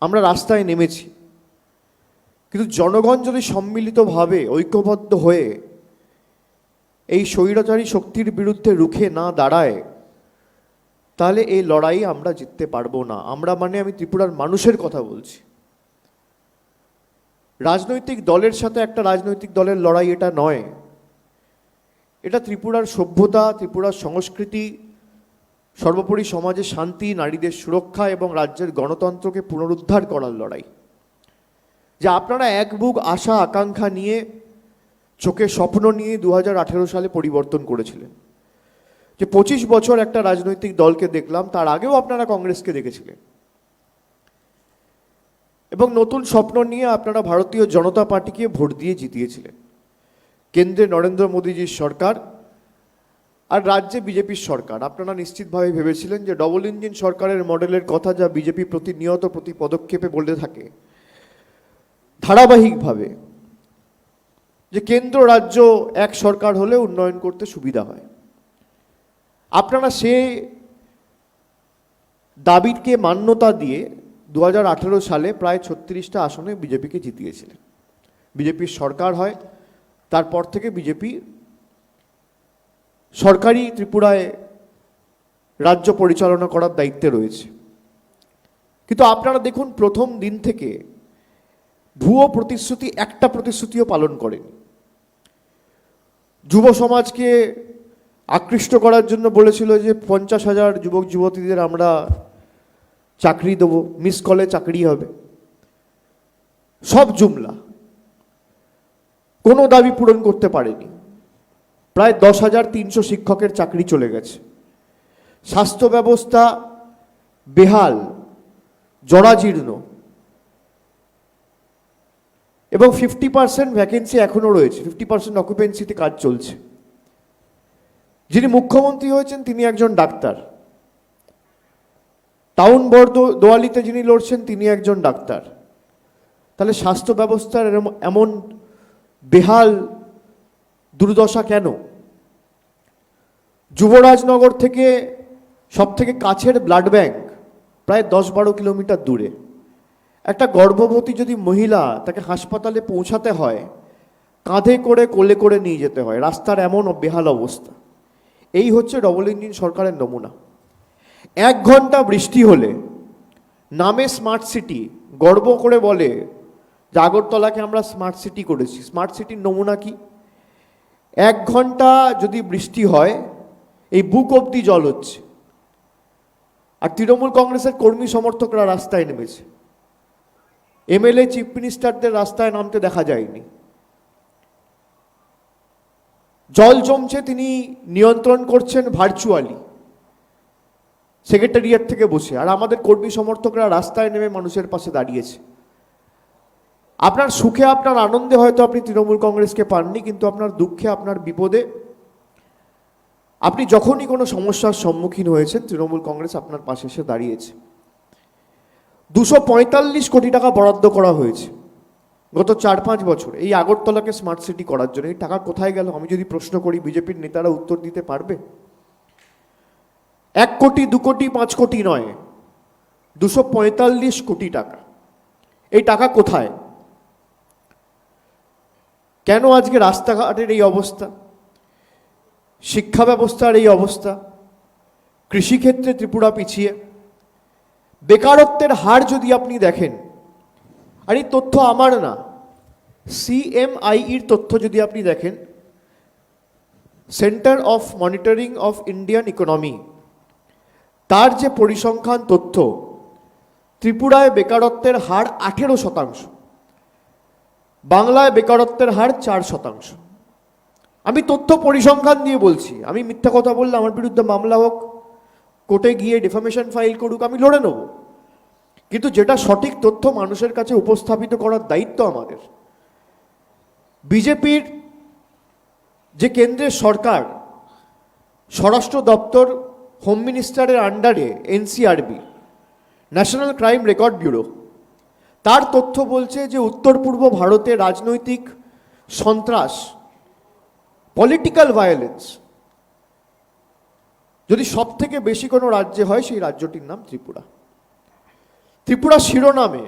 আমরা রাস্তায় নেমেছি। কিন্তু জনগণ যদি সম্মিলিতভাবে ঐক্যবদ্ধ হয়ে এই স্বৈরাচারী শক্তির বিরুদ্ধে রুখে না দাঁড়ায়, তাহলে এই লড়াই আমরা জিততে পারবো না। আমরা মানে আমি ত্রিপুরার মানুষের কথা বলছি। রাজনৈতিক দলের সাথে একটা রাজনৈতিক দলের লড়াই এটা নয়, এটা ত্রিপুরার সভ্যতা, ত্রিপুরার সংস্কৃতি, সর্বোপরি সমাজে শান্তি, নারীদের সুরক্ষা এবং রাজ্যের গণতন্ত্রকে পুনরুদ্ধার করার লড়াই। যে আপনারা এক বুক আশা আকাঙ্ক্ষা নিয়ে, চোখে স্বপ্ন নিয়ে 2018 সালে পরিবর্তন করেছিলেন। যে 25 বছর একটা রাজনৈতিক দলকে দেখলাম, তার আগেও আপনারা কংগ্রেসকে দেখেছিলেন, এবং নতুন স্বপ্ন নিয়ে আপনারা ভারতীয় জনতা পার্টিকে ভোট দিয়ে জিতিয়েছিলেন। কেন্দ্রে নরেন্দ্র মোদীজির সরকার আর রাজ্যে বিজেপির সরকার। আপনারা নিশ্চিতভাবে ভেবেছিলেন যে ডবল ইঞ্জিন সরকারের মডেলের কথা, যা বিজেপি প্রতিনিয়ত প্রতি পদক্ষেপে বলতে থাকে ধারাবাহিকভাবে, যে কেন্দ্র রাজ্য এক সরকার হলে উন্নয়ন করতে সুবিধা হয়। আপনারা সে দাবিকে মান্যতা দিয়ে 2018 সালে প্রায় 36টা আসনে বিজেপিকে জিতিয়েছিলেন। বিজেপির সরকার হয়, তারপর থেকে বিজেপি সরকারি ত্রিপুরায় রাজ্য পরিচালনা করার দায়িত্বে রয়েছে। কিন্তু আপনারা দেখুন, প্রথম দিন থেকে ভুয়ো প্রতিশ্রুতি, একটা প্রতিশ্রুতিও পালন করেন। যুব সমাজকে আকৃষ্ট করার জন্য বলেছিল যে 50,000 যুবক যুবতীদের আমরা চাকরি দেবো, মিস কলে চাকরি হবে। সব জুমলা, কোনো দাবি পূরণ করতে পারেনি। প্রায় 10,300 শিক্ষকের চাকরি চলে গেছে। স্বাস্থ্য ব্যবস্থা বেহাল, জরাজীর্ণ, এবং 50% ভ্যাকেন্সি এখনও রয়েছে, 50% অকুপেন্সিতে কাজ চলছে। যিনি মুখ্যমন্ত্রী হয়েছেন তিনি একজন ডাক্তার, টাউন দোয়ালিতে যিনি লড়ছেন তিনি একজন ডাক্তার। তাহলে স্বাস্থ্য ব্যবস্থার এমন বেহাল দুর্দশা কেন? যুবরাজনগর থেকে সবথেকে কাছের ব্লাড ব্যাংক প্রায় 10-12 কিলোমিটার দূরে। একটা গর্ভবতী যদি মহিলা, তাকে হাসপাতালে পৌঁছাতে হয়, কাঁধে করে কোলে করে নিয়ে যেতে হয়, রাস্তার এমন বেহাল অবস্থা। এই হচ্ছে ডবল ইঞ্জিন সরকারের নমুনা। 1 ঘন্টা বৃষ্টি হলে নামে স্মার্ট সিটি, গর্ব করে বলে যে আগরতলাকে আমরা স্মার্ট সিটি করেছি। স্মার্ট সিটির নমুনা কি? 1 ঘন্টা যদি বৃষ্টি হয় এই বুক অবধি জল হচ্ছে, আর তৃণমূল কংগ্রেসের কর্মী সমর্থকরা রাস্তায় নেমেছে। এমএলএ, চিফ মিনিস্টারদের রাস্তায় নামতে দেখা যায়নি। জল জমছে, তিনি নিয়ন্ত্রণ করছেন ভার্চুয়ালি সেক্রেটারিয়েট থেকে বসে, আর আমাদের কর্মী সমর্থকরা রাস্তায় নেমে মানুষের পাশে দাঁড়িয়েছে। আপনার সুখে, আপনার আনন্দে হয়তো আপনি তৃণমূল কংগ্রেসকে পাননি, কিন্তু আপনার দুঃখে, আপনার বিপদে, আপনি যখনই কোনো সমস্যার সম্মুখীন হয়েছেন তৃণমূল কংগ্রেস আপনার পাশে এসে দাঁড়িয়েছে। 245 কোটি টাকা বরাদ্দ করা হয়েছে গত 4-5 বছর এই আগরতলাকে স্মার্ট সিটি করার জন্য। এই টাকা কোথায় গেল? আমি যদি প্রশ্ন করি, বিজেপির নেতারা উত্তর দিতে পারবে? 1 কোটি, 2 কোটি, 5 কোটি নয়, 245 কোটি টাকা। এই টাকা কোথায়? কেন আজকে রাস্তাঘাটের এই অবস্থা, শিক্ষা ব্যবস্থার এই অবস্থা, কৃষিক্ষেত্রে ত্রিপুরা পিছিয়ে, বেকারত্বের হার যদি আপনি দেখেন, আর এই তথ্য আমার না, CMIEর তথ্য যদি আপনি দেখেন, centre of monitoring of Indian economy, তার যে পরিসংখ্যান তথ্য, ত্রিপুরায় বেকারত্বের হার 18%, বাংলায় বেকারত্বের হার 4%। আমি তথ্য পরিসংখ্যান দিয়ে বলছি, আমি মিথ্যা কথা বললে আমার বিরুদ্ধে মামলা হোক, কোর্টে গিয়ে ডিফামেশন ফাইল করুক, আমি লড়ে নেব, কিন্তু যেটা সঠিক তথ্য মানুষের কাছে উপস্থাপিত করার দায়িত্ব আমাদের। বিজেপির যে কেন্দ্রের সরকার, স্বরাষ্ট্র দপ্তর, হোম মিনিস্টারের আন্ডারে NCRB, national crime record bureau, তার তথ্য বলছে যে উত্তর পূর্ব ভারতে রাজনৈতিক সন্ত্রাস, পলিটিক্যাল ভায়োলেন্স যদি সব থেকে বেশি কোনো রাজ্যে হয়, সেই রাজ্যটির নাম ত্রিপুরা। ত্রিপুরা শিরোনামে,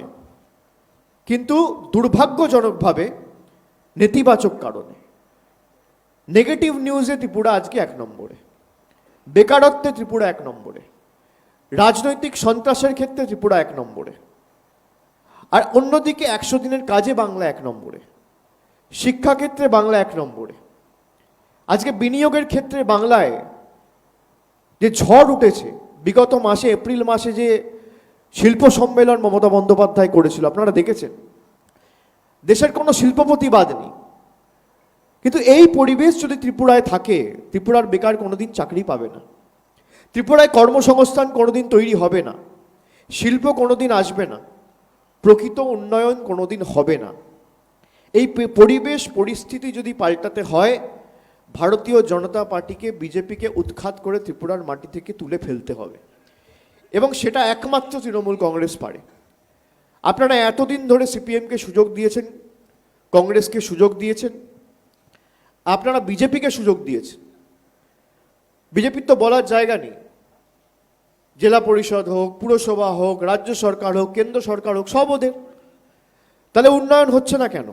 কিন্তু দুর্ভাগ্যজনকভাবে নেতিবাচক কারণে, নেগেটিভ নিউজে ত্রিপুরা আজকে 1 নম্বরে, বেকারত্বে ত্রিপুরা 1 নম্বরে, রাজনৈতিক সন্ত্রাসের ক্ষেত্রে ত্রিপুরা 1 নম্বরে, আর অন্যদিকে 100 দিনের কাজে বাংলা 1 নম্বরে, শিক্ষাক্ষেত্রে বাংলা 1 নম্বরে। আজকে বিনিয়োগের ক্ষেত্রে বাংলায় যে ঝড় উঠেছে, বিগত মাসে, এপ্রিল মাসে যে শিল্প সম্মেলন মমতা বন্দ্যোপাধ্যায় করেছিল, আপনারা দেখেছেন। দেশের কোনো শিল্পপতি বাদ নেই, কিন্তু এই পরিবেশ যদি ত্রিপুরায় থাকে, ত্রিপুরার বেকার কোনোদিন চাকরি পাবে না, ত্রিপুরায় কর্মসংস্থান কোনোদিন তৈরি হবে না, শিল্প কোনোদিন আসবে না, প্রকৃত উন্নয়ন কোনোদিন হবে না। এই পরিবেশ পরিস্থিতি যদি পাল্টাতে হয়, ভারতীয় জনতা পার্টিকে, বিজেপিকে উৎখাত করে ত্রিপুরার মাটি থেকে তুলে ফেলতে হবে, এবং সেটা একমাত্র তৃণমূল কংগ্রেস পারে। আপনারা এতদিন ধরে সিপিএমকে সুযোগ দিয়েছেন, কংগ্রেসকে সুযোগ দিয়েছেন, আপনারা বিজেপিকে সুযোগ দিয়েছেন। বিজেপির তো বলার জায়গা নেই, জেলা পরিষদ হোক, পুরসভা হোক, রাজ্য সরকার হোক, কেন্দ্র সরকার হোক, সব ওদের। তাহলে উন্নয়ন হচ্ছে না কেন?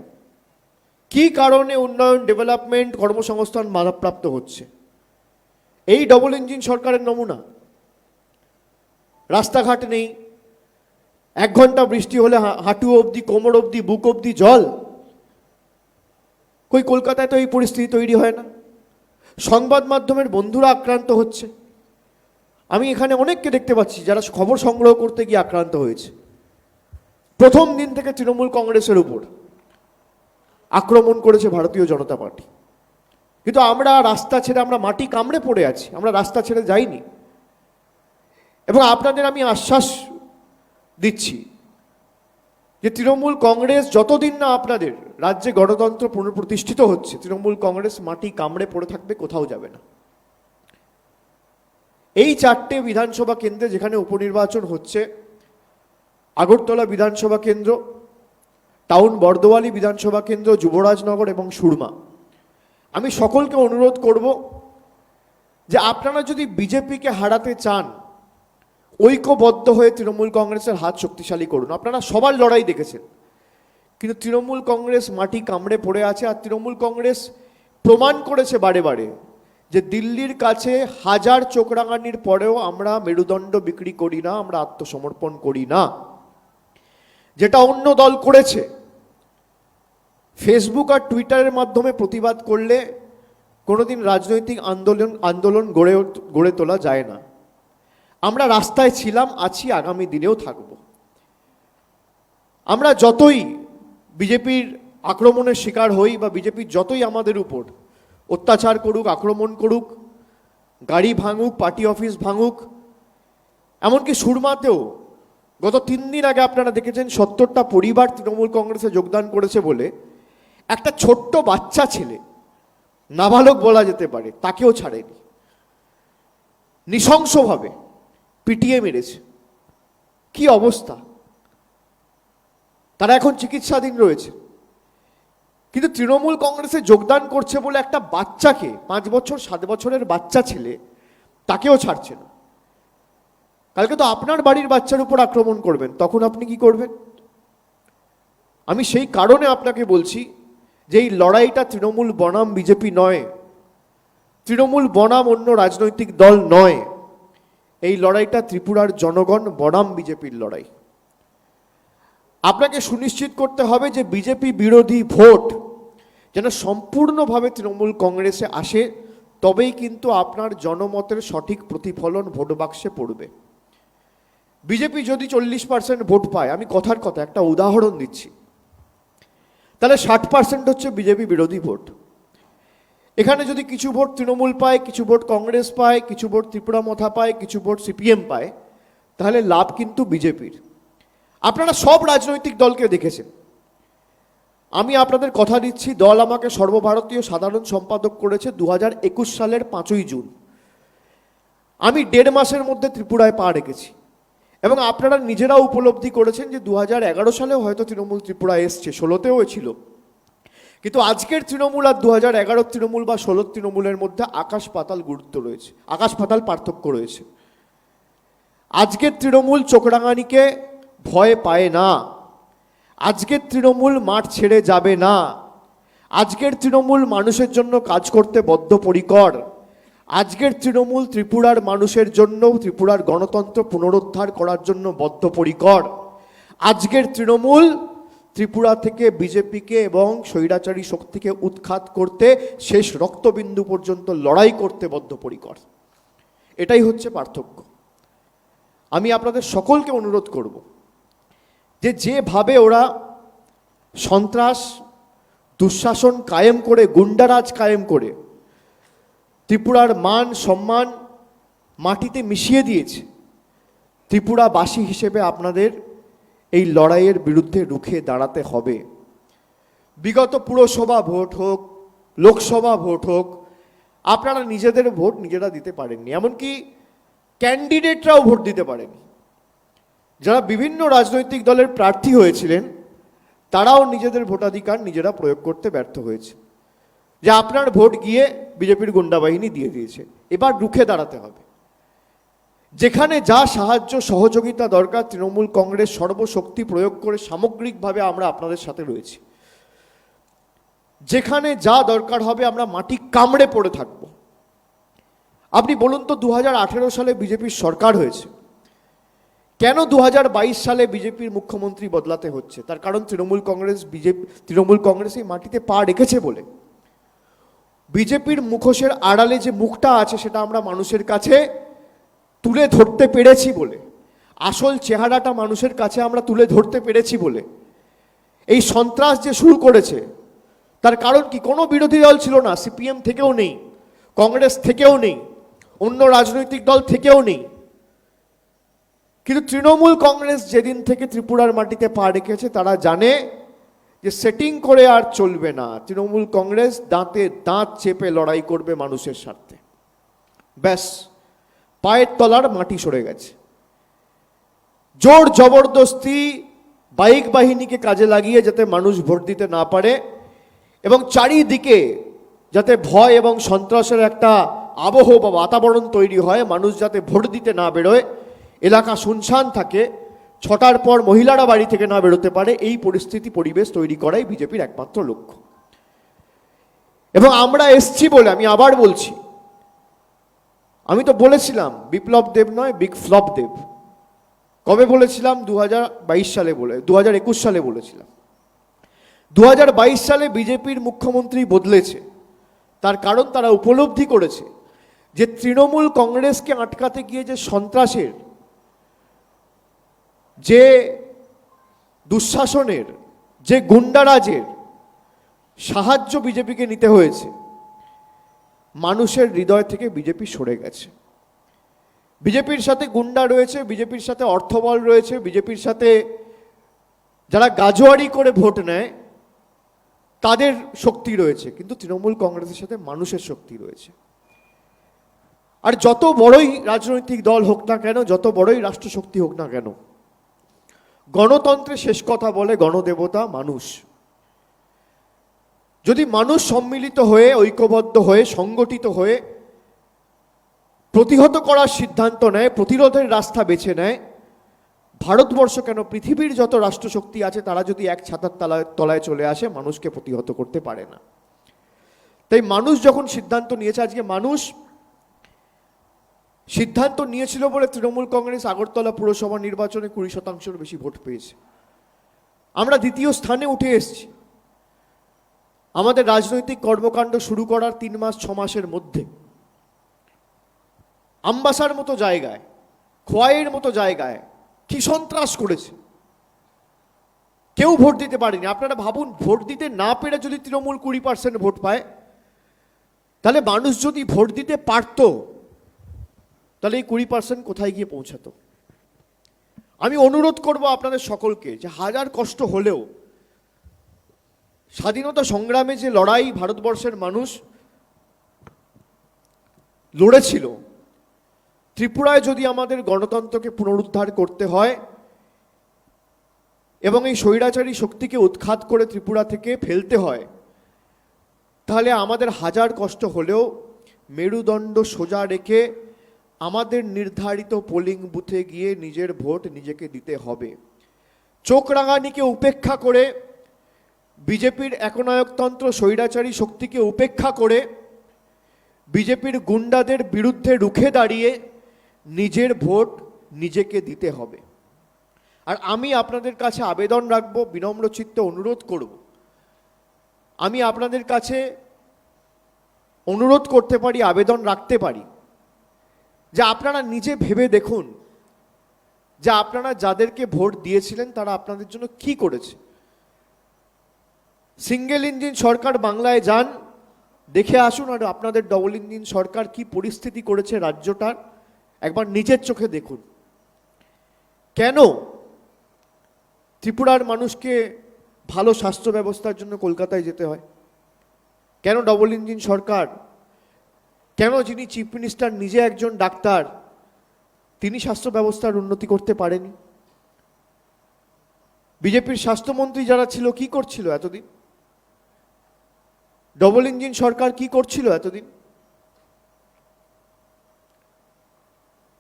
কি কারণে উন্নয়ন, ডেভেলপমেন্ট, কর্মসংস্থান বাধাপ্রাপ্ত হচ্ছে? এই ডবল ইঞ্জিন সরকারের নমুনা। রাস্তাঘাট নেই, 1 ঘন্টা বৃষ্টি হলে হাঁটু অবধি, কোমর অবধি, বুক অবধি জল। কই কলকাতায় তো এই পরিস্থিতি তৈরি হয় না। সংবাদ মাধ্যমের বন্ধুরা আক্রান্ত হচ্ছে। আমি এখানে অনেককে দেখতে পাচ্ছি যারা খবর সংগ্রহ করতে গিয়ে আক্রান্ত হয়েছে। প্রথম দিন থেকে তৃণমূল কংগ্রেসের উপর আক্রমণ করেছে ভারতীয় জনতা পার্টি, কিন্তু আমরা রাস্তা ছেড়ে, আমরা মাটি কামড়ে পড়ে আছি, আমরা রাস্তা ছেড়ে যাইনি। এবং আপনাদের আমি আশ্বাস দিচ্ছি যে তৃণমূল কংগ্রেস যতদিন না আপনাদের রাজ্যে গণতন্ত্র পুনঃপ্রতিষ্ঠিত হচ্ছে, তৃণমূল কংগ্রেস মাটি কামড়ে পড়ে থাকবে, কোথাও যাবে না। এই 4টে বিধানসভা কেন্দ্রে যেখানে উপনির্বাচন হচ্ছে, আগরতলা বিধানসভা কেন্দ্র, টাউন বর্দোয়ালি বিধানসভা কেন্দ্র, যুবরাজনগর এবং সুরমা, আমি সকলকে অনুরোধ করব যে আপনারা যদি বিজেপিকে হারাতে চান, ঐক্যবদ্ধ হয়ে তৃণমূল কংগ্রেসের হাত শক্তিশালী করুন। আপনারা সবার লড়াই দেখেছেন, কিন্তু তৃণমূল কংগ্রেস মাটি কামড়ে পড়ে আছে। আর তৃণমূল কংগ্রেস প্রমাণ করেছে বারে বারে যে দিল্লির কাছে হাজার চোখ রাঙানির পরেও আমরা মেরুদণ্ড বিক্রি করি না, আমরা আত্মসমর্পণ করি না। যেটা অন্য দল করেছে, ফেসবুক আর টুইটারের মাধ্যমে প্রতিবাদ করলে কোনোদিন রাজনৈতিক আন্দোলন গড়ে তোলা যায় না। আমরা রাস্তায় ছিলাম, আছি, আগামী দিনেও থাকব। আমরা যতই বিজেপির আক্রমণের শিকার হই বা বিজেপির যতই আমাদের উপর অত্যাচার করুক, আক্রমণ করুক, গাড়ি ভাঙুক, পার্টি অফিস ভাঙুক, এমনকি সুরমাতেও গত 3 দিন আগে আপনারা দেখেছেন 70টা পরিবার তৃণমূল কংগ্রেসে যোগদান করেছে বলে একটা ছোট্ট বাচ্চা ছেলে, নাবালক বলা যেতে পারে, তাকেও ছাড়েনি, নৃশংসভাবে পিটিয়ে মেরেছে। কি অবস্থা! তারা এখন চিকিৎসাধীন রয়েছে। কিন্তু তৃণমূল কংগ্রেসে যোগদান করছে বলে একটা বাচ্চাকে, 5 বছর 7 বছরের বাচ্চা ছেলে, তাকেও ছাড়ছে না। কালকে তো আপনার বাড়ির বাচ্চার উপর আক্রমণ করবেন, তখন আপনি কি করবেন? আমি সেই কারণে আপনাকে বলছি যে এই লড়াইটা তৃণমূল বনাম বিজেপি নয়, তৃণমূল বনাম অন্য রাজনৈতিক দল নয়। এই লড়াইটা ত্রিপুরার জনগণ বনাম বিজেপির লড়াই। আপনাকে সুনিশ্চিত করতে হবে যে বিজেপি বিরোধী ভোট যেন সম্পূর্ণভাবে তৃণমূল কংগ্রেসে আসে, তবেই কিন্তু আপনার জনমতের সঠিক প্রতিফলন ভোট বাক্সে পড়বে। বিজেপি যদি 40% ভোট পায়, আমি কথার কথা একটা উদাহরণ দিচ্ছি, তাহলে 60% হচ্ছে বিজেপি বিরোধী ভোট। এখানে যদি কিছু ভোট তৃণমূল পায়, কিছু ভোট কংগ্রেস পায়, কিছু ভোট ত্রিপুরা মথা পায়, কিছু ভোট সিপিএম পায়, তাহলে লাভ কিন্তু বিজেপির। আপনারা সব রাজনৈতিক দলকে দেখেছেন। আমি আপনাদের কথা দিচ্ছি, দল আমাকে সর্বভারতীয় সাধারণ সম্পাদক করেছে 2021 সালের 5ই জুন। আমি 1.5 মাসের মধ্যে ত্রিপুরায় পা রেখেছি এবং আপনারা নিজেরাও উপলব্ধি করেছেন যে 2011 সালেও হয়তো তৃণমূল ত্রিপুরায় এসছে, 16তেও ছিল। কিন্তু আজকের তৃণমূল আর 2011 তৃণমূল বা 16 তৃণমূলের মধ্যে আকাশ পাতাল গুরুত্ব রয়েছে, আকাশ পাতাল পার্থক্য রয়েছে। আজকের তৃণমূল চোখরাঙানিকে ভয় পায় না, আজকের তৃণমূল মাঠ ছেড়ে যাবে না, আজকের তৃণমূল মানুষের জন্য কাজ করতে বদ্ধপরিকর, আজকের তৃণমূল ত্রিপুরার মানুষের জন্য, ত্রিপুরার গণতন্ত্র পুনরুদ্ধার করার জন্য বদ্ধপরিকর। আজকের তৃণমূল ত্রিপুরা থেকে বিজেপিকে এবং স্বৈরাচারী শক্তিকে উৎখাত করতে, শেষ রক্তবিন্দু পর্যন্ত লড়াই করতে বদ্ধপরিকর। এটাই হচ্ছে পার্থক্য। আমি আপনাদের সকলকে অনুরোধ করব যে যেভাবে ওরা সন্ত্রাস, দুঃশাসন কায়েম করে, গুন্ডারাজ কায়েম করে ত্রিপুরার মান সম্মান মাটিতে মিশিয়ে দিয়েছে, ত্রিপুরাবাসী হিসেবে আপনাদের এই লড়াইয়ের বিরুদ্ধে রুখে দাঁড়াতে হবে। বিগত পুরসভা ভোট হোক, লোকসভা ভোট হোক, আপনারা নিজেদের ভোট নিজেরা দিতে পারেননি, এমনকি ক্যান্ডিডেটরাও ভোট দিতে পারেনি। যারা বিভিন্ন রাজনৈতিক দলের প্রার্থী হয়েছিলেন তারাও নিজেদের ভোটাধিকার নিজেরা প্রয়োগ করতে ব্যর্থ হয়েছে। যে আপনার ভোট গিয়ে বিজেপির গুন্ডাবাহিনী দিয়ে দিয়েছে। এবার রুখে দাঁড়াতে হবে। যেখানে যা সাহায্য সহযোগিতা দরকার, তৃণমূল কংগ্রেস সর্বশক্তি প্রয়োগ করে সামগ্রিকভাবে আমরা আপনাদের সাথে রয়েছি। যেখানে যা দরকার হবে আমরা মাটি কামড়ে পড়ে থাকব। আপনি বলুন তো, 2018 সালে বিজেপির সরকার হয়েছে, কেন 2022 সালে বিজেপির মুখ্যমন্ত্রী বদলাতে হচ্ছে? তার কারণ তৃণমূল কংগ্রেস এই মাটিতে পা রেখেছে বলে। বিজেপির মুখোশের আড়ালে যে মুখটা আছে সেটা আমরা মানুষের কাছে তুলে ধরতে পেরেছি বলে, আসল চেহারাটা মানুষের কাছে আমরা তুলে ধরতে পেরেছি বলে। এই সন্ত্রাস যে শুরু করেছে তার কারণ কি? কোনো বিরোধী দল ছিল না, সিপিএম থেকেও নেই, কংগ্রেস থেকেও নেই, অন্য রাজনৈতিক দল থেকেও নেই। কিন্তু তৃণমূল কংগ্রেস যেদিন থেকে ত্রিপুরার মাটিতে পা রেখেছে তারা জানে যে সেটিং করে আর চলবে না। তৃণমূল কংগ্রেস দাঁতে দাঁত চেপে লড়াই করবে মানুষের স্বার্থে। ব্যাস, পায়ের তলার মাটি সরে গেছে। জোর জবরদস্তি বাইক বাহিনীকে কাজে লাগিয়ে যাতে মানুষ ভোট দিতে না পারে এবং চারিদিকে যাতে ভয় এবং সন্ত্রাসের একটা আবহ বা বাতাবরণ তৈরি হয়, মানুষ যাতে ভোট দিতে না বেরোয়, এলাকা শুনশান থাকে, 6টার পর মহিলারা বাড়ি থেকে না বেরোতে পারে, এই পরিস্থিতি পরিবেশ তৈরি করাই বিজেপির একমাত্র লক্ষ্য। এবং আমরা এসছি বলে আমি আবার বলছি, আমি তো বলেছিলাম বিপ্লব দেব নয়, বিগ ফ্লপ দেব। কবে বলেছিলাম? 2022 সালে 2021 সালে বলেছিলাম। 2022 সালে বিজেপির মুখ্যমন্ত্রী বদলেছে, তার কারণ তারা উপলব্ধি করেছে যে তৃণমূল কংগ্রেসকে আটকাতে গিয়ে যে সন্ত্রাসের, যে দুঃশাসনের, যে গুন্ডারাজের সাহায্য বিজেপিকে নিতে হয়েছে, মানুষের হৃদয় থেকে বিজেপি সরে গেছে। বিজেপির সাথে গুন্ডা রয়েছে, বিজেপির সাথে অর্থবল রয়েছে, বিজেপির সাথে যারা গাজোয়ারি করে ভোট নেয় তাদের শক্তি রয়েছে, কিন্তু তৃণমূল কংগ্রেসের সাথে মানুষের শক্তি রয়েছে। আর যত বড়ই রাজনৈতিক দল হোক না কেন, যত বড়ই রাষ্ট্রশক্তি হোক না কেন, গণতন্ত্রে শেষ কথা বলে গণদেবতা মানুষ। যদি মানুষ সম্মিলিত হয়ে, ঐক্যবদ্ধ হয়ে, সংগঠিত হয়ে প্রতিহত করার সিদ্ধান্ত নেয়, প্রতিরোধের রাস্তা বেছে নেয়, ভারতবর্ষ কেন পৃথিবীর যত রাষ্ট্রশক্তি আছে তারা যদি এক ছাতার তলায় চলে আসে, মানুষকে প্রতিহত করতে পারে না। তাই মানুষ যখন সিদ্ধান্ত নিয়েছে, আজকে মানুষ সিদ্ধান্ত নিয়েছিল বলে তৃণমূল কংগ্রেস আগরতলা পুরসভা নির্বাচনে 20% বেশি ভোট পেয়েছে। আমরা দ্বিতীয় স্থানে উঠে এসেছি। আমাদের রাজনৈতিক কর্মকাণ্ড শুরু করার 3 মাস 6 মাসের মধ্যে আমবাসার মতো জায়গায়, খোয়াইয়ের মতো জায়গায় কি সন্ত্রাস করেছে, কেউ ভোট দিতে পারেনি। আপনারা ভাবুন, ভোট দিতে না পেরে যদি তৃণমূল 20% ভোট পায়, তাহলে মানুষ যদি ভোট দিতে পারত, তাহলে এই 20% কোথায় গিয়ে পৌঁছাতো? আমি অনুরোধ করব আপনাদের সকলকে যে হাজার কষ্ট হলেও স্বাধীনতা সংগ্রামে যে লড়াই ভারতবর্ষের মানুষ লড়েছিল, ত্রিপুরায় যদি আমাদের গণতন্ত্রকে পুনরুদ্ধার করতে হয় এবং এই স্বৈরাচারী শক্তিকে উৎখাত করে ত্রিপুরা থেকে ফেলতে হয়, তাহলে আমাদের হাজার কষ্ট হলেও মেরুদণ্ড সোজা রেখে আমাদের নির্ধারিত পোলিং বুথে গিয়ে নিজের ভোট নিজেকে দিতে হবে। চোখ রাঙানিকে উপেক্ষা করে, বিজেপির একনায়কতন্ত্র স্বৈরাচারী শক্তিকে উপেক্ষা করে, বিজেপির গুন্ডাদের বিরুদ্ধে রুখে দাঁড়িয়ে নিজের ভোট নিজেকে দিতে হবে। আর আমি আপনাদের কাছে আবেদন রাখব, বিনম্র চিত্তে অনুরোধ করব, আমি আপনাদের কাছে অনুরোধ করতে পারি, আবেদন রাখতে পারি যে আপনারা নিজে ভেবে দেখুন যে আপনারা যাদেরকে ভোট দিয়েছিলেন তারা আপনাদের জন্য কি করেছে। সিঙ্গেল ইঞ্জিন সরকার বাংলায় যান, দেখে আসুন, আর আপনাদের ডবল ইঞ্জিন সরকার কি পরিস্থিতি করেছে রাজ্যটার একবার নিজের চোখে দেখুন। কেন ত্রিপুরার মানুষকে ভালো স্বাস্থ্য ব্যবস্থার জন্য কলকাতায় যেতে হয়? কেন ডবল ইঞ্জিন সরকার, কেন যিনি চিফ মিনিস্টার নিজে একজন ডাক্তার, তিনি স্বাস্থ্য ব্যবস্থার উন্নতি করতে পারেনি? বিজেপির স্বাস্থ্যমন্ত্রী যারা ছিল কি করছিল এতদিন? ডবল ইঞ্জিন সরকার কি করছিল এতদিন?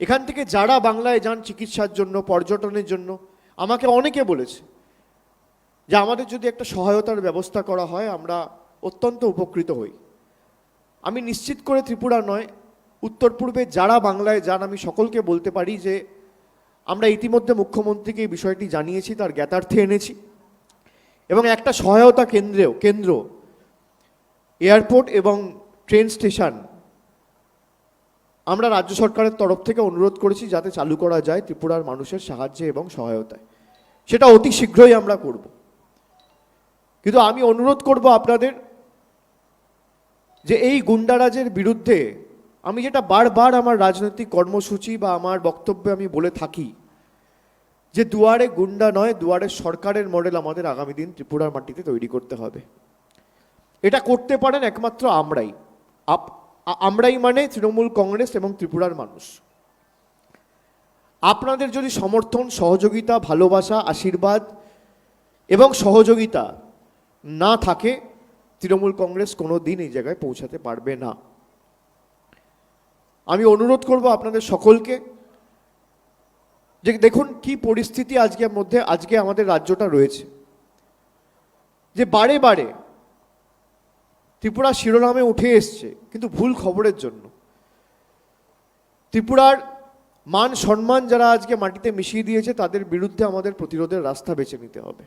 এখান থেকে যারা বাংলায় যান চিকিৎসার জন্য, পর্যটনের জন্য, আমাকে অনেকে বলেছে যে আমাদের যদি একটা সহায়তার ব্যবস্থা করা হয় আমরা অত্যন্ত উপকৃত হই। আমি নিশ্চিত করে ত্রিপুরা নয়, উত্তর পূর্বে যারা বাংলায় যান আমি সকলকে বলতে পারি যে আমরা ইতিমধ্যে মুখ্যমন্ত্রীকে এই বিষয়টি জানিয়েছি, তার জ্ঞাতার্থে এনেছি এবং একটা সহায়তা কেন্দ্র এয়ারপোর্ট এবং ট্রেন স্টেশন আমরা রাজ্য সরকারের তরফ থেকে অনুরোধ করেছি যাতে চালু করা যায় ত্রিপুরার মানুষের সাহায্যে এবং সহায়তায়। সেটা অতি শীঘ্রই আমরা করব। কিন্তু আমি অনুরোধ করব আপনাদের যে এই গুন্ডারাজের বিরুদ্ধে, আমি যেটা বারবার আমার রাজনৈতিক কর্মসূচি বা আমার বক্তব্যে আমি বলে থাকি, যে দুয়ারে গুন্ডা নয়, দুয়ারে সরকারের মডেল আমাদের আগামী দিন ত্রিপুরার মাটিতে তৈরি করতে হবে। এটা করতে পারেন একমাত্র আমরাই। আমরাই মানে তৃণমূল কংগ্রেস এবং ত্রিপুরার মানুষ। আপনাদের যদি সমর্থন, সহযোগিতা, ভালোবাসা, আশীর্বাদ এবং সহযোগিতা না থাকে, তৃণমূল কংগ্রেস কোনো দিন এই জায়গায় পৌঁছাতে পারবে না। আমি অনুরোধ করব আপনাদের সকলকে যে দেখুন কি পরিস্থিতি আজকে আমাদের রাজ্যটা রয়েছে, যে বারে বারে ত্রিপুরা শিরোনামে উঠে এসছে, কিন্তু ভুল খবরের জন্য। ত্রিপুরার মান সম্মান যারা আজকে মাটিতে মিশিয়ে দিয়েছে, তাদের বিরুদ্ধে আমাদের প্রতিরোধের রাস্তা বেছে নিতে হবে।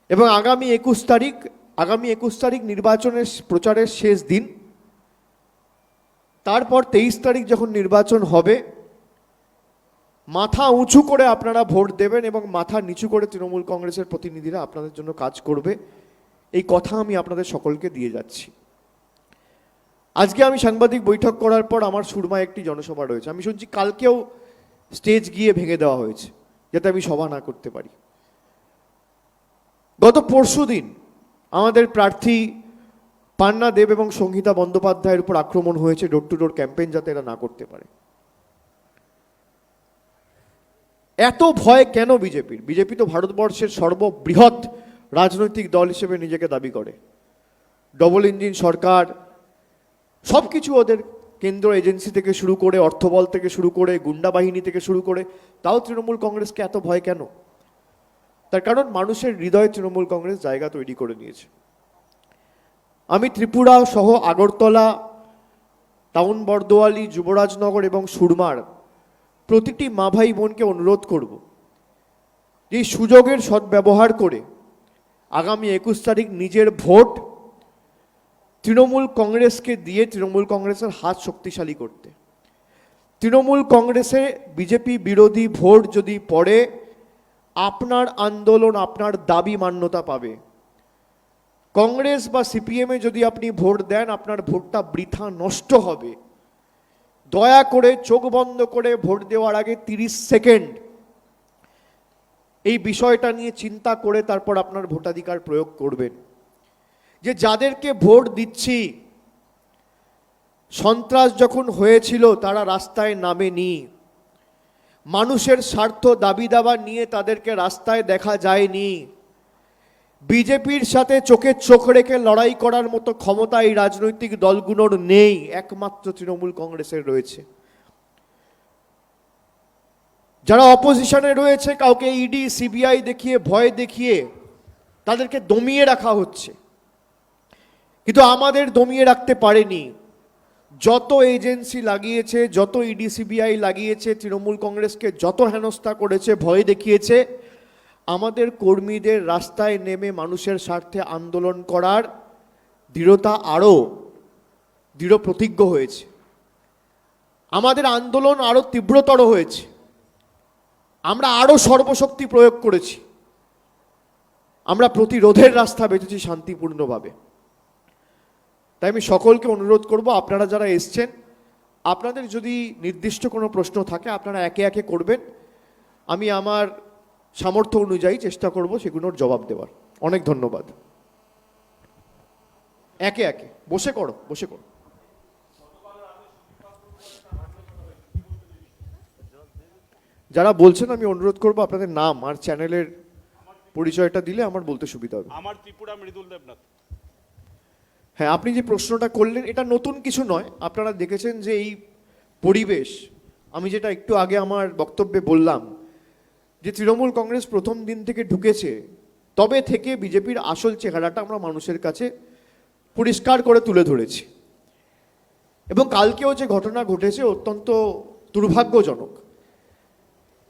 এবং আগামী 21 তারিখ নির্বাচনের প্রচারের শেষ দিন। তারপর 23 তারিখ যখন নির্বাচন হবে, মাথা উঁচু করে আপনারা ভোট দেবেন এবং মাথা নিচু করে তৃণমূল কংগ্রেসের প্রতিনিধিরা আপনাদের জন্য কাজ করবে, এই কথা আমি আপনাদের সকলকে দিয়ে যাচ্ছি। আজকে আমি সাংবাদিক বৈঠক করার পর আমার সুরমায় একটি জনসভা রয়েছে। আমি শুনছি কালকেও স্টেজ গিয়ে ভেঙে দেওয়া হয়েছে যাতে আমি সভা না করতে পারি। গত পরশুদিন আমাদের প্রার্থী পান্না দেব এবং সংহিতা বন্দ্যোপাধ্যায়ের উপর আক্রমণ হয়েছে, ডোর টু ডোর ক্যাম্পেইন যাতে এরা না করতে পারে। এত ভয় কেন বিজেপির? বিজেপি তো ভারতবর্ষের সর্ববৃহৎ রাজনৈতিক দল হিসেবে নিজেকে দাবি করে। ডবল ইঞ্জিন সরকার, সব কিছু ওদের, কেন্দ্র এজেন্সি থেকে শুরু করে, অর্থবল থেকে শুরু করে, গুন্ডা বাহিনী থেকে শুরু করে, তাও তৃণমূল কংগ্রেসকে এত ভয় কেন? তার কারণ মানুষের হৃদয়ে তৃণমূল কংগ্রেস জায়গা তৈরি করে নিয়েছে। আমি ত্রিপুরা সহ আগরতলা, টাউন বর্দোয়ালি, যুবরাজনগর এবং সুরমার প্রতিটি মা ভাই বোনকে অনুরোধ করব যে এই সুযোগের সদ্ব্যবহার করে আগামী 21 তারিখ নিজের ভোট তৃণমূল কংগ্রেসকে দিয়ে তৃণমূল কংগ্রেসের হাত শক্তিশালী করতে। তৃণমূল কংগ্রেসে বিজেপি বিরোধী ভোট যদি পড়ে, আপনার আন্দোলন, আপনার দাবি মান্যতা পাবে। কংগ্রেস বা সিপিএমে যদি আপনি ভোট দেন, আপনার ভোটটা বৃথা নষ্ট হবে। দয়া করে চোখ বন্ধ করে ভোট দেওয়ার আগে 30 সেকেন্ড এই বিষয়টা নিয়ে চিন্তা করে তারপর আপনার ভোটাধিকার প্রয়োগ করবেন। যে যাদেরকে ভোট দিচ্ছি, সন্ত্রাস যখন হয়েছিল তারা রাস্তায় নামেনি, মানুষের স্বার্থ দাবি দাবা নিয়ে তাদেরকে রাস্তায় দেখা যায়নি। বিজেপির সাথে চোখে চোখ রেখে লড়াই করার মতো ক্ষমতা এই রাজনৈতিক দলগুলোর নেই, একমাত্র তৃণমূল কংগ্রেসের রয়েছে। যারা অপোজিশনে রয়েছে, কাউকে ইডি সিবিআই দেখিয়ে, ভয় দেখিয়ে তাদেরকে দমিয়ে রাখা হচ্ছে, কিন্তু আমাদের দমিয়ে রাখতে পারেনি। যত এজেন্সি লাগিয়েছে, যত ইডি সিবিআই লাগিয়েছে, তৃণমূল কংগ্রেসকে যত হেনস্থা করেছে, ভয় দেখিয়েছে, আমাদের কর্মীদের রাস্তায় নেমে মানুষের স্বার্থে আন্দোলন করার দৃঢ়তা আরও দৃঢ় প্রতিজ্ঞ হয়েছে। আমাদের আন্দোলন আরও তীব্রতর হয়েছে। আমরা আরও সর্বশক্তি প্রয়োগ করেছি। আমরা প্রতিরোধের রাস্তা বেঁচেছি শান্তিপূর্ণভাবে। তাই আমি সকলকে অনুরোধ করব, আপনারা যারা এসছেন, আপনাদের যদি নির্দিষ্ট কোনো প্রশ্ন থাকে আপনারা একে একে করবেন। আমি আমার সামর্থ্য অনুযায়ী চেষ্টা করব সেগুলোর জবাব দেওয়ার। অনেক ধন্যবাদ। একে একে বসে করো। যারা বলছেন আমি অনুরোধ করব আপনাদের নাম আর চ্যানেলের পরিচয়টা দিলে আমার বলতে সুবিধা হবে। আমার ত্রিপুরা মৃদুল দেবনাথ। হ্যাঁ, আপনি যে প্রশ্নটা করলেন এটা নতুন কিছু নয়। আপনারা দেখেছেন যে এই পরিবেশ, আমি যেটা একটু আগে আমার বক্তব্যে বললাম, যে তৃণমূল কংগ্রেস প্রথম দিন থেকে ঢুকেছে, তবে থেকে বিজেপির আসল চেহারাটা আমরা মানুষের কাছে পরিষ্কার করে তুলে ধরেছি। এবং কালকেও যে ঘটনা ঘটেছে অত্যন্ত দুর্ভাগ্যজনক।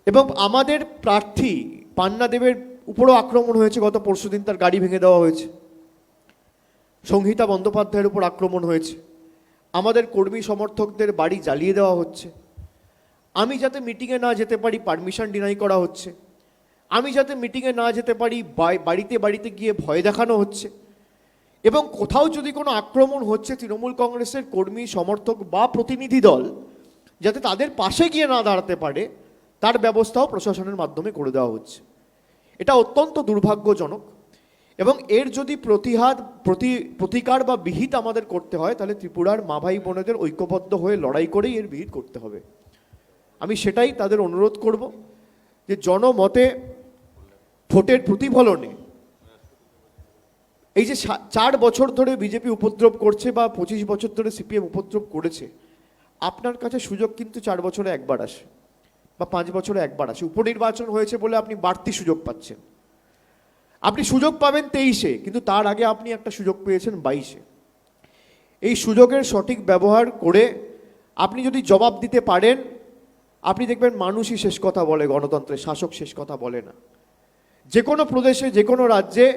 এবং আমাদের প্রার্থী পান্না দেবের উপরও আক্রমণ হয়েছে। গত পরশুদিন তার গাড়ি ভেঙে দেওয়া হয়েছে। সংহিতা বন্দ্যোপাধ্যায়ের উপর আক্রমণ হয়েছে। আমাদের কর্মী সমর্থকদের বাড়ি জ্বালিয়ে দেওয়া হচ্ছে। আমি যাতে মিটিংয়ে না যেতে পারি পারমিশন ডিনাই করা হচ্ছে। আমি যাতে মিটিংয়ে না যেতে পারি বাড়িতে বাড়িতে গিয়ে ভয় দেখানো হচ্ছে। এবং কোথাও যদি কোনো আক্রমণ হচ্ছে, তৃণমূল কংগ্রেসের কর্মী সমর্থক বা প্রতিনিধি দল যাতে তাদের পাশে গিয়ে না দাঁড়াতে পারে, তার ব্যবস্থাও প্রশাসনের মাধ্যমে করে দেওয়া হচ্ছে। এটা অত্যন্ত দুর্ভাগ্যজনক, এবং এর যদি প্রতিকার বা বিহিত আমাদের করতে হয়, তাহলে ত্রিপুরার মা ভাই বোনেদের ঐক্যবদ্ধ হয়ে লড়াই করেই এর বিহিত করতে হবে। আমি সেটাই তাদের অনুরোধ করব যে জনমতে ভোটের প্রতিফলনে এই যে 4 বছর ধরে বিজেপি উপদ্রব করছে বা 25 বছর ধরে সিপিএম উপদ্রব করেছে, আপনার কাছে সুযোগ কিন্তু 4 বছরে একবার আসে বা 5 বছরে একবার আসে। উপনির্বাচন হয়েছে বলে আপনি বাড়তি সুযোগ পাচ্ছেন। আপনি সুযোগ পাবেন 23-এ, কিন্তু তার আগে আপনি একটা সুযোগ পেয়েছেন 22-এ। এই সুযোগের সঠিক ব্যবহার করে আপনি যদি জবাব দিতে পারেন, আপনি দেখবেন মানুষই শেষ কথা বলে, গণতন্ত্রে শাসক শেষ কথা বলে না। যে কোনো প্রদেশে, যে কোনো রাজ্যে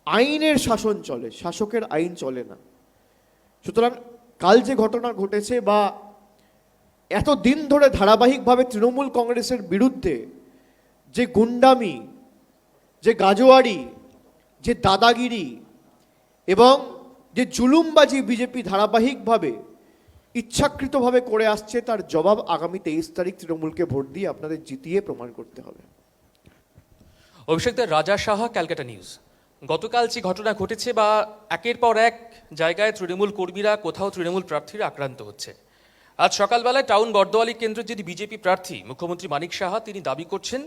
আইনের শাসন চলে, শাসকের আইন চলে না। সুতরাং কাল যে ঘটনা ঘটেছে বা এত দিন ধরে ধারাবাহিকভাবে তৃণমূল কংগ্রেসের বিরুদ্ধে যে গুন্ডামি, যে গাজোয়ারি, যে দাদাগিরি এবং যে জুলুমবাজি বিজেপি ধারাবাহিকভাবে ইচ্ছাকৃতভাবে করে আসছে, তার জবাব আগামী 23 তারিখ তৃণমূলকে ভোট দিয়ে আপনাদের জিতিয়ে প্রমাণ করতে হবে। অভিষেক দা, রাজা সাহা, ক্যালকাটা নিউজ। গতকাল যে ঘটনা ঘটেছে বা একের পর এক জায়গায় তৃণমূল কর্মীরা, কোথাও তৃণমূল প্রার্থীরা আক্রান্ত হচ্ছে। আজ সকালবেলায় টাউন বর্দোয়ালি কেন্দ্রের যিনি বিজেপি প্রার্থী মুখ্যমন্ত্রী মানিক সাহা, তিনি দাবি করছেন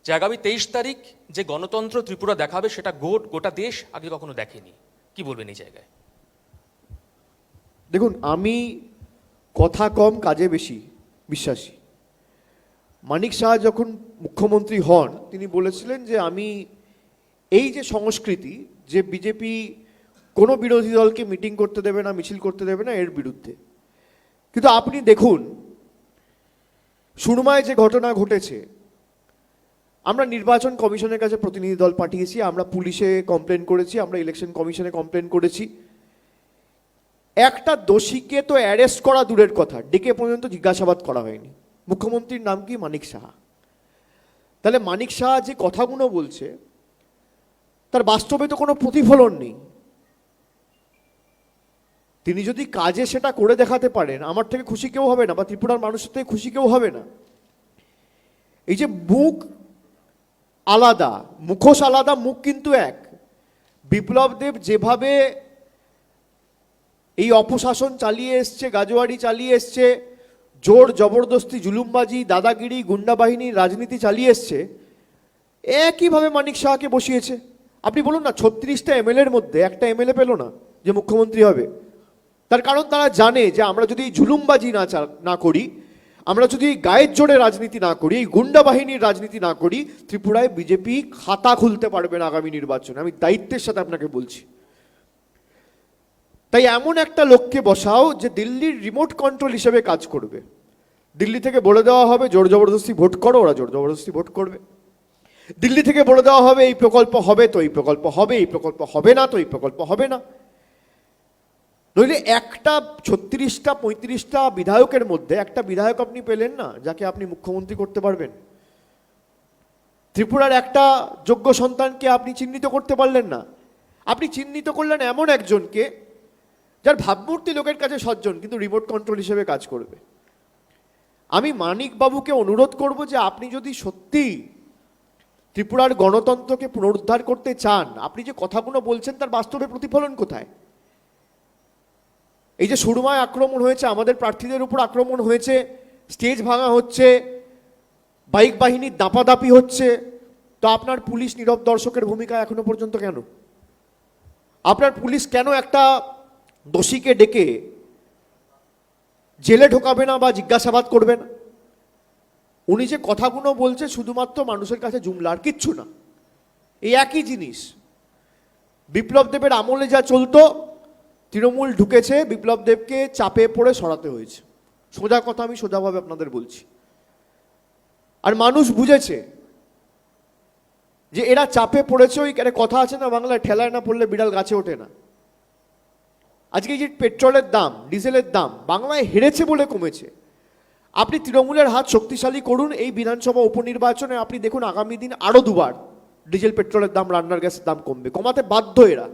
যে আগামী 23 তারিখ যে গণতন্ত্র ত্রিপুরা দেখাবে সেটা গোটা দেশ আগে কখনো দেখেনি। কি বলবেন এই জায়গায়? দেখুন, আমি কথা কম কাজে বেশি বিশ্বাসী। মানিক সাহা যখন মুখ্যমন্ত্রী হন, তিনি বলেছিলেন যে আমি এই যে সংস্কৃতি, যে বিজেপি কোনো বিরোধী দলকে মিটিং করতে দেবে না, মিছিল করতে দেবে না, এর বিরুদ্ধে। কিন্তু আপনি দেখুন, সুরমায় যে ঘটনা ঘটেছে, আমরা নির্বাচন কমিশনের কাছে প্রতিনিধি দল পাঠিয়েছি, আমরা পুলিশে কমপ্লেন করেছি, আমরা ইলেকশন কমিশনে কমপ্লেন করেছি। একটা দোষীকে তো অ্যারেস্ট করা দূরের কথা, ডেকে পর্যন্ত জিজ্ঞাসাবাদ করা হয়নি। মুখ্যমন্ত্রীর নাম কি? মানিক সাহা। তাহলে মানিক সাহা যে কথাগুলো বলছে, তার বাস্তবে তো কোনো প্রতিফলন নেই। তিনি যদি কাজে সেটা করে দেখাতে পারেন, আমার থেকে খুশি কেউ হবে না, বা ত্রিপুরার মানুষের থেকে খুশি কেউ হবে না। এই যে মুখ আলাদা, মুখোশ আলাদা, মুখ কিন্তু এক। বিপ্লব দেব যেভাবে এই অপশাসন চালিয়ে এসছে, গাজোয়ারি চালিয়ে এসছে, জোর জবরদস্তি, জুলুমবাজি, দাদাগিরি, গুন্ডা বাহিনীর রাজনীতি চালিয়ে এসছে, একইভাবে মানিক সাহাকে বসিয়েছে। আপনি বলুন না, 36টা এমএলএর মধ্যে একটা এমএলএ পেল না যে মুখ্যমন্ত্রী হবে। তার কারণ তারা জানে যে আমরা যদি জুলুমবাজি না করি, আমরা যদি গায়ের জোরে রাজনীতি না করি, এই গুন্ডা বাহিনীর রাজনীতি না করি, ত্রিপুরায় বিজেপি খাতা খুলতে পারবে না আগামী নির্বাচনে। আমি দায়িত্বের সাথে আপনাকে বলছি। তাই এমন একটা লোককে বসাও যে দিল্লির রিমোট কন্ট্রোল হিসেবে কাজ করবে। দিল্লি থেকে বলে দেওয়া হবে জোর জবরদস্তি ভোট করো, ওরা জোর জবরদস্তি ভোট করবে। দিল্লি থেকে বলে দেওয়া হবে এই প্রকল্প হবে তো এই প্রকল্প হবে, এই প্রকল্প হবে না তো এই প্রকল্প হবে না। নইলে একটা 36টা 35টা বিধায়কের মধ্যে একটা বিধায়ক আপনি পেলেন না যাকে আপনি মুখ্যমন্ত্রী করতে পারবেন। ত্রিপুরার একটা যোগ্য সন্তানকে আপনি চিহ্নিত করতে পারলেন না। আপনি চিহ্নিত করলেন এমন একজনকে যার ভাবমূর্তি লোকের কাছে সজ্জন, কিন্তু রিমোট কন্ট্রোল হিসেবে কাজ করবে। আমি মানিক বাবুকে অনুরোধ করব যে আপনি যদি সত্যি ত্রিপুরার গণতন্ত্রকে পুনরুদ্ধার করতে চান, আপনি যে কথাগুলো বলছেন তার বাস্তবে প্রতিফলন কোথায়? এই যে সুরমায় আক্রমণ হয়েছে, আমাদের প্রার্থীদের উপর আক্রমণ হয়েছে, স্টেজ ভাঙা হচ্ছে, বাইক বাহিনীর দাপাদাপি হচ্ছে, তো আপনার পুলিশ নীরব দর্শকের ভূমিকা এখনো পর্যন্ত কেন? আপনার পুলিশ কেন একটা দোষীকে ডেকে জেলে ঢোকাবে না বা জিজ্ঞাসাবাদ করবে না? উনি যে কথাগুলো বলছে শুধুমাত্র মানুষের কাছে জুমলা, আর কিচ্ছু না। এই একই জিনিস বিপ্লব দেবের আমলে যা চলতো, তৃণমূল ঢুকেছে, বিপ্লব দেবকে চাপে পড়ে সরাতে হয়েছে। সোজা কথা, আমি সোজাভাবে আপনাদের বলছি। আর মানুষ বুঝেছে যে এরা চাপে পড়েছে। ওই কথা আছে না বাংলায়, ঠেলায় না পড়লে বিড়াল গাছে ওঠে না। আজকে যে পেট্রোলের দাম, ডিজেলের দাম বাংলায় হেরেছে বলে কমেছে। আপনি তৃণমূলের হাত শক্তিশালী করুন, এই বিধানসভা উপনির্বাচনে আপনি দেখুন আগামী দিন আরো দুবার ডিজেল পেট্রোলের দাম, রান্নার গ্যাসের দাম কমবে। কমাতে বাধ্য এরা।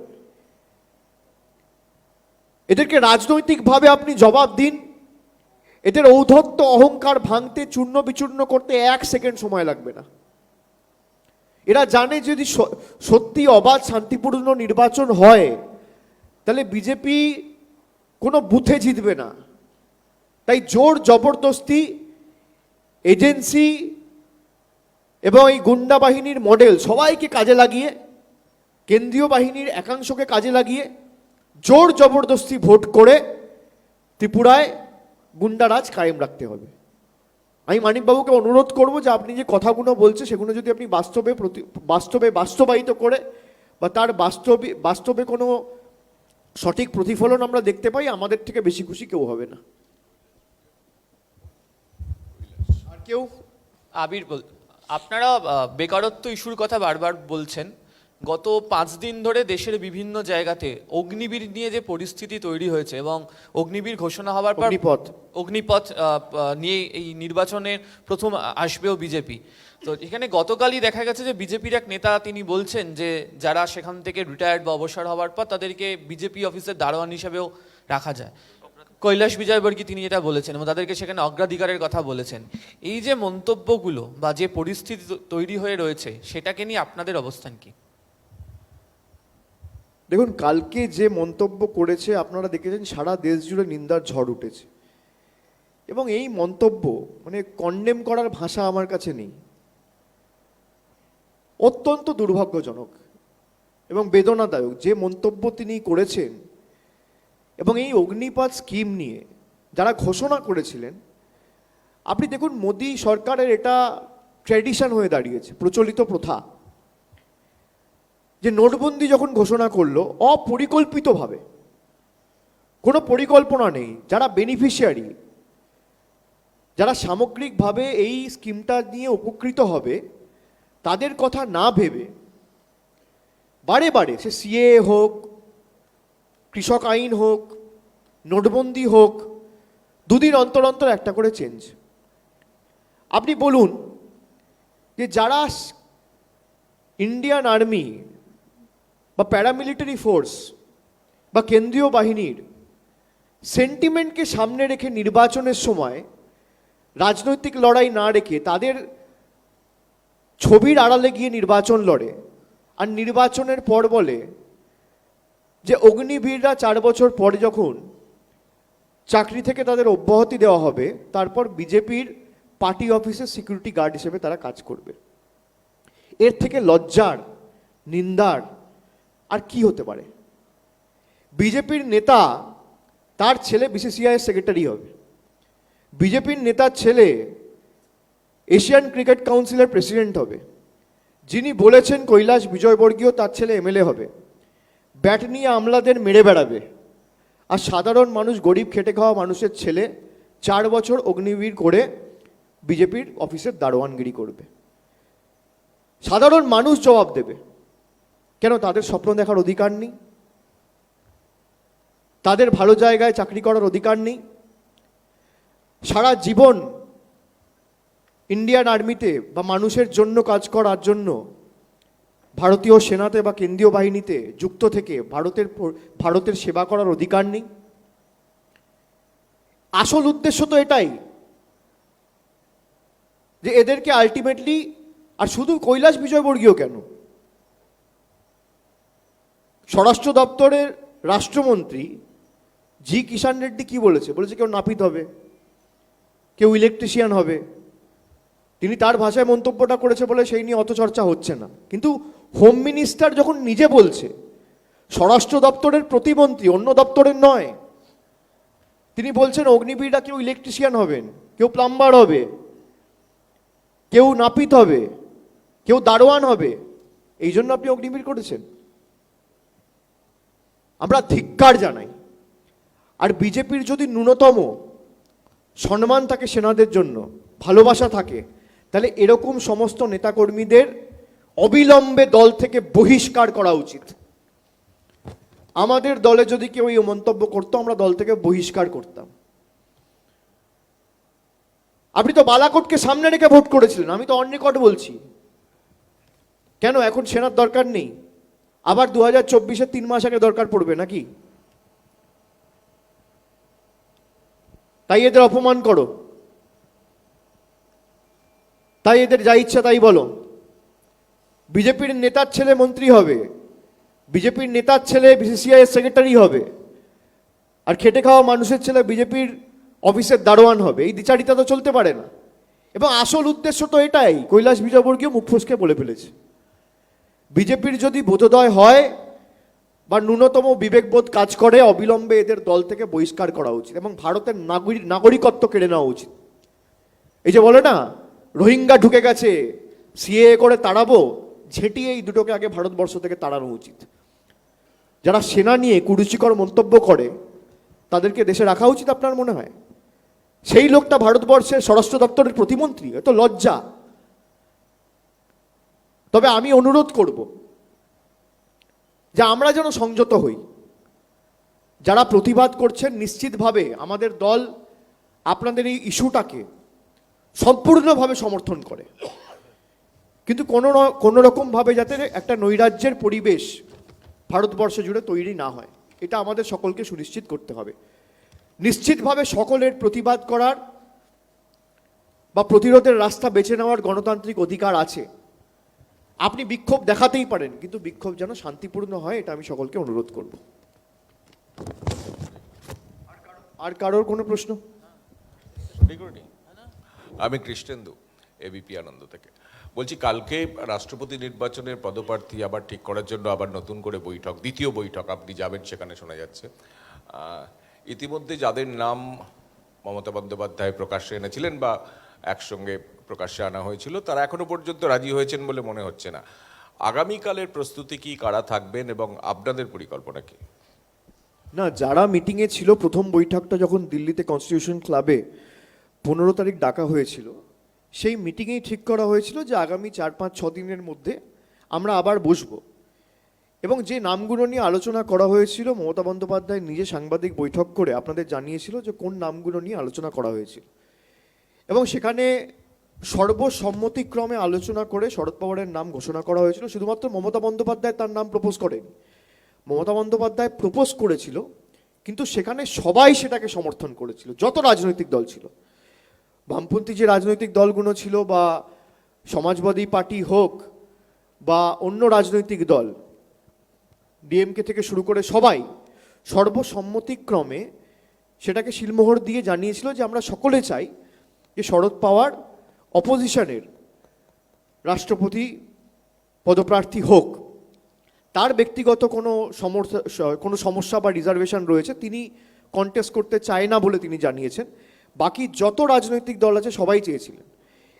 এদেরকে রাজনৈতিকভাবে আপনি জবাব দিন, এদের ঔদ্ধত্য অহংকার ভাঙতে, চূর্ণ বিচূর্ণ করতে 1 সেকেন্ড সময় লাগবে না। এরা জানে যদি সত্যি অবাধ শান্তিপূর্ণ নির্বাচন হয় তাহলে বিজেপি কোনো বুথে জিতবে না। তাই জোর জবরদস্তি, এজেন্সি এবং এই গুন্ডা বাহিনীর মডেল সবাইকে কাজে লাগিয়ে, কেন্দ্রীয় বাহিনীর একাংশকে কাজে লাগিয়ে জোর জবরদস্তি ভোট করে ত্রিপুরায় গুন্ডারাজ কায়েম রাখতে হবে। আমি মানিকবাবুকে অনুরোধ করব যে আপনি যে কথাগুলো বলছে সেগুলো যদি আপনি বাস্তবায়িত করে বা তার বাস্তবে কোনো সঠিক প্রতিফলন আমরা দেখতে পাই, আমাদের থেকে বেশি খুশি কেউ হবে না। আর কেউ? আবির আপনারা বেকারত্ব ইস্যুর কথা বারবার বলছেন। গত 5 দিন ধরে দেশের বিভিন্ন জায়গাতে অগ্নিবীর নিয়ে যে পরিস্থিতি তৈরি হয়েছে এবং অগ্নিবীর ঘোষণা হওয়ার পর অগ্নিপথ নিয়ে এই নির্বাচনে প্রথম আসবেও বিজেপি। তো এখানে গতকালই দেখা গেছে যে বিজেপির এক নেতা তিনি বলছেন যে যারা সেখান থেকে রিটায়ার্ড বা অবসর হওয়ার পর তাদেরকে বিজেপি অফিসের দারোয়ান হিসেবেও রাখা যায়। কৈলাস বিজয়বর্গী তিনি এটা বলেছেন এবং তাদেরকে সেখানে অগ্রাধিকারের কথা বলেছেন। এই যে মন্তব্যগুলো বা যে পরিস্থিতি তৈরি হয়ে রয়েছে সেটাকে নিয়ে আপনাদের অবস্থান কি? দেখুন, কালকে যে মন্তব্য করেছে আপনারা দেখেছেন, সারা দেশ জুড়ে নিন্দার ঝড় উঠেছে এবং এই মন্তব্য মানে কন্ডেম করার ভাষা আমার কাছে নেই। অত্যন্ত দুর্ভাগ্যজনক এবং বেদনাদায়ক যে মন্তব্য তিনি করেছেন। এবং এই অগ্নিপথ স্কিম নিয়ে যারা ঘোষণা করেছিলেন, আপনি দেখুন মোদী সরকারের এটা ট্র্যাডিশন হয়ে দাঁড়িয়েছে, প্রচলিত প্রথা, যে নোটবন্দি যখন ঘোষণা করলো অপরিকল্পিতভাবে, কোনো পরিকল্পনা নেই, যারা বেনিফিশিয়ারি, যারা সামগ্রিকভাবে এই স্কিমটা নিয়ে উপকৃত হবে তাদের কথা না ভেবে বারে বারে, সে সিএ হোক, কৃষক আইন হোক, নোটবন্দি হোক, 2 দিন অন্তর অন্তর একটা করে চেঞ্জ। আপনি বলুন যে যারা ইন্ডিয়ান আর্মি বা প্যারামিলিটারি ফোর্স বা কেন্দ্রীয় বাহিনীর সেন্টিমেন্টকে সামনে রেখে নির্বাচনের সময় রাজনৈতিক লড়াই না রেখে তাদের ছবির আড়ালে গিয়ে নির্বাচন লড়ে, আর নির্বাচনের পর বলে যে অগ্নিবীররা 4 বছর পরে যখন চাকরি থেকে তাদের অব্যাহতি দেওয়া হবে তারপর বিজেপির পার্টি অফিসে সিকিউরিটি গার্ড হিসেবে তারা কাজ করবে। এর থেকে লজ্জার, নিন্দার আর কি হতে পারে? বিজেপির নেতা, তার ছেলে বিসিসিআই সেক্রেটারি হবে, বিজেপির নেতার ছেলে এশিয়ান ক্রিকেট কাউন্সিলের প্রেসিডেন্ট হবে, যিনি বলেছেন কৈলাস বিজয়বর্গীয় তার ছেলে এমএলএ হবে, ব্যাট নিয়ে আমলাদের মেরে বেড়াবে, আর সাধারণ মানুষ, গরিব খেটে খাওয়া মানুষের ছেলে 4 বছর অগ্নিবীর করে বিজেপির অফিসের দারোয়ানগিরি করবে। সাধারণ মানুষ জবাব দেবে, কেন তাদের স্বপ্ন দেখার অধিকার নেই? তাদের ভালো জায়গায় চাকরি করার অধিকার নেই? সারা জীবন ইন্ডিয়ান আর্মিতে বা মানুষের জন্য কাজ করার জন্য ভারতীয় সেনাতে বা কেন্দ্রীয় বাহিনীতে যুক্ত থেকে ভারতের সেবা করার অধিকার নেই? আসল উদ্দেশ্য তো এটাই যে এদেরকে আলটিমেটলি, আর শুধু কৈলাস বিজয়বর্গীয় কেন, স্বরাষ্ট্র দপ্তরের রাষ্ট্রমন্ত্রী জি কিষাণ রেড্ডি কি বলেছে? বলেছে কেউ নাপিত হবে, কেউ ইলেকট্রিশিয়ান হবে। তিনি তার ভাষায় মন্তব্যটা করেছে বলে সেই নিয়ে অত চর্চা হচ্ছে না। কিন্তু হোম মিনিস্টার যখন নিজে বলছে, স্বরাষ্ট্র দপ্তরের প্রতিমন্ত্রী, অন্য দপ্তরের নয়, তিনি বলছেন অগ্নিবীররা কেউ ইলেকট্রিশিয়ান হবেন, কেউ প্লাম্বার হবে, কেউ নাপিত হবে, কেউ দারোয়ান হবে, এই জন্য আপনি অগ্নিবীর করেছেন। আমরা ধিক্কার জানাই। আর বিজেপির যদি ন্যূনতম সম্মান থাকে সেনাদের জন্য, ভালোবাসা থাকে, তাহলে এরকম সমস্ত নেতাকর্মীদের অবিলম্বে দল থেকে বহিষ্কার করা উচিত। আমাদের দলে যদি কেউ এই মন্তব্য করতো, আমরা দল থেকে বহিষ্কার করতাম। আপনি তো বালাকোটকে সামনে রেখে ভোট করেছিলেন, আমি তো অন রেকর্ড বলছি। কেন এখন সেনার দরকার নেই? আবার 2024-এ 3 মাস আগে দরকার পড়বে নাকি? তাই এদের অপমান করো, তাই এদের যা ইচ্ছা তাই বলো। বিজেপির নেতার ছেলে মন্ত্রী হবে, বিজেপির নেতার ছেলে বিসিসিআই এর সেক্রেটারি হবে, আর খেটে খাওয়া মানুষের ছেলে বিজেপির অফিসের দারোয়ান হবে। এই দ্বিচারিতা তো চলতে পারে না। এবং আসল উদ্দেশ্য তো এটাই, কৈলাস বিজয়বর্গীয় মুখ ফসকে বলে ফেলেছে। বিজেপির যদি বোধোদয় হয় বা ন্যূনতম বিবেকবোধ কাজ করে, অবিলম্বে এদের দল থেকে বহিষ্কার করা উচিত এবং ভারতের নাগরিকত্ব কেড়ে নেওয়া উচিত। এই যে বলে না রোহিঙ্গা ঢুকে গেছে, সিএএ করে তাড়াবো, ঝেঁটিয়ে এই দুটোকে আগে ভারতবর্ষ থেকে তাড়ানো উচিত। যারা সেনা নিয়ে কুরুচিকর মন্তব্য করে তাদেরকে দেশে রাখা উচিত আপনার মনে হয়? সেই লোকটা ভারতবর্ষের স্বরাষ্ট্র দপ্তরের প্রতিমন্ত্রী, এত লজ্জা। তবে আমি অনুরোধ করব যে আমরা যেন সংযত হই। যারা প্রতিবাদ করছেন নিশ্চিতভাবে আমাদের দল আপনাদের এই ইস্যুটাকে সম্পূর্ণভাবে সমর্থন করে, কিন্তু কোনো রকমভাবে যাতে একটা নৈরাজ্যের পরিবেশ ভারতবর্ষ জুড়ে তৈরি না হয়, এটা আমাদের সকলকে সুনিশ্চিত করতে হবে। নিশ্চিতভাবে সকলের প্রতিবাদ করার বা প্রতিরোধের রাস্তা বেছে নেওয়ার গণতান্ত্রিক অধিকার আছে। আপনি বিক্ষোভ দেখাতেই পারেন, কিন্তু বিক্ষোভ যেন শান্তিপূর্ণ হয়, এটা আমি সকলকে অনুরোধ করব। আর কারোর কোনো প্রশ্ন? আমি কৃষ্ণেন্দু, এবিপি আনন্দ থেকে বলছি। কালকে রাষ্ট্রপতি নির্বাচনের পদপ্রার্থী আবার ঠিক করার জন্য আবার নতুন করে বৈঠক, দ্বিতীয় বৈঠক আপনি যাবেন সেখানে শোনা যাচ্ছে। ইতিমধ্যে যাদের নাম মমতা বন্দ্যোপাধ্যায় প্রকাশ্যে এনেছিলেন বা একসঙ্গে প্রকাশ্যে আনা হয়েছিল, তারা এখনো পর্যন্ত রাজি হয়েছেন বলে মনে হচ্ছে না। আগামীকালের প্রস্তুতি কি, কারা থাকবেন এবং আপনাদের পরিকল্পনা কি? না, যারা মিটিংয়ে ছিল, প্রথম বৈঠকটা যখন দিল্লিতে কনস্টিটিউশন ক্লাবে 15 তারিখ ডাকা হয়েছিল, সেই মিটিংয়েই ঠিক করা হয়েছিল যে আগামী 4-5-6 দিনের মধ্যে আমরা আবার বসবো। এবং যে নামগুলো নিয়ে আলোচনা করা হয়েছিল, মমতা বন্দ্যোপাধ্যায় নিজে সাংবাদিক বৈঠক করে আপনাদের জানিয়েছিল যে কোন নামগুলো নিয়ে আলোচনা করা হয়েছিল। এবং সেখানে সর্বসম্মতিক্রমে আলোচনা করে শরদ পাওয়ারের নাম ঘোষণা করা হয়েছিল। শুধুমাত্র মমতা বন্দ্যোপাধ্যায় তার নাম প্রপোজ করেন, মমতা বন্দ্যোপাধ্যায় প্রপোজ করেছিল, কিন্তু সেখানে সবাই সেটাকে সমর্থন করেছিল, যত রাজনৈতিক দল ছিল। বামপন্থী যে রাজনৈতিক দলগুলো ছিল, বা সমাজবাদী পার্টি হোক বা অন্য রাজনৈতিক দল, ডিএমকে থেকে শুরু করে সবাই সর্বসম্মতিক্রমে সেটাকে শিলমোহর দিয়ে জানিয়েছিল যে আমরা সকলে চাই যে শরদ পাওয়ার অপোজিশনের রাষ্ট্রপতি পদপ্রার্থী হোক। তার ব্যক্তিগত কোনো সমস্যা বা রিজার্ভেশন রয়েছে, তিনি কন্টেস্ট করতে চায় না বলে তিনি জানিয়েছেন। বাকি যত রাজনৈতিক দল আছে সবাই চেয়েছিলেন,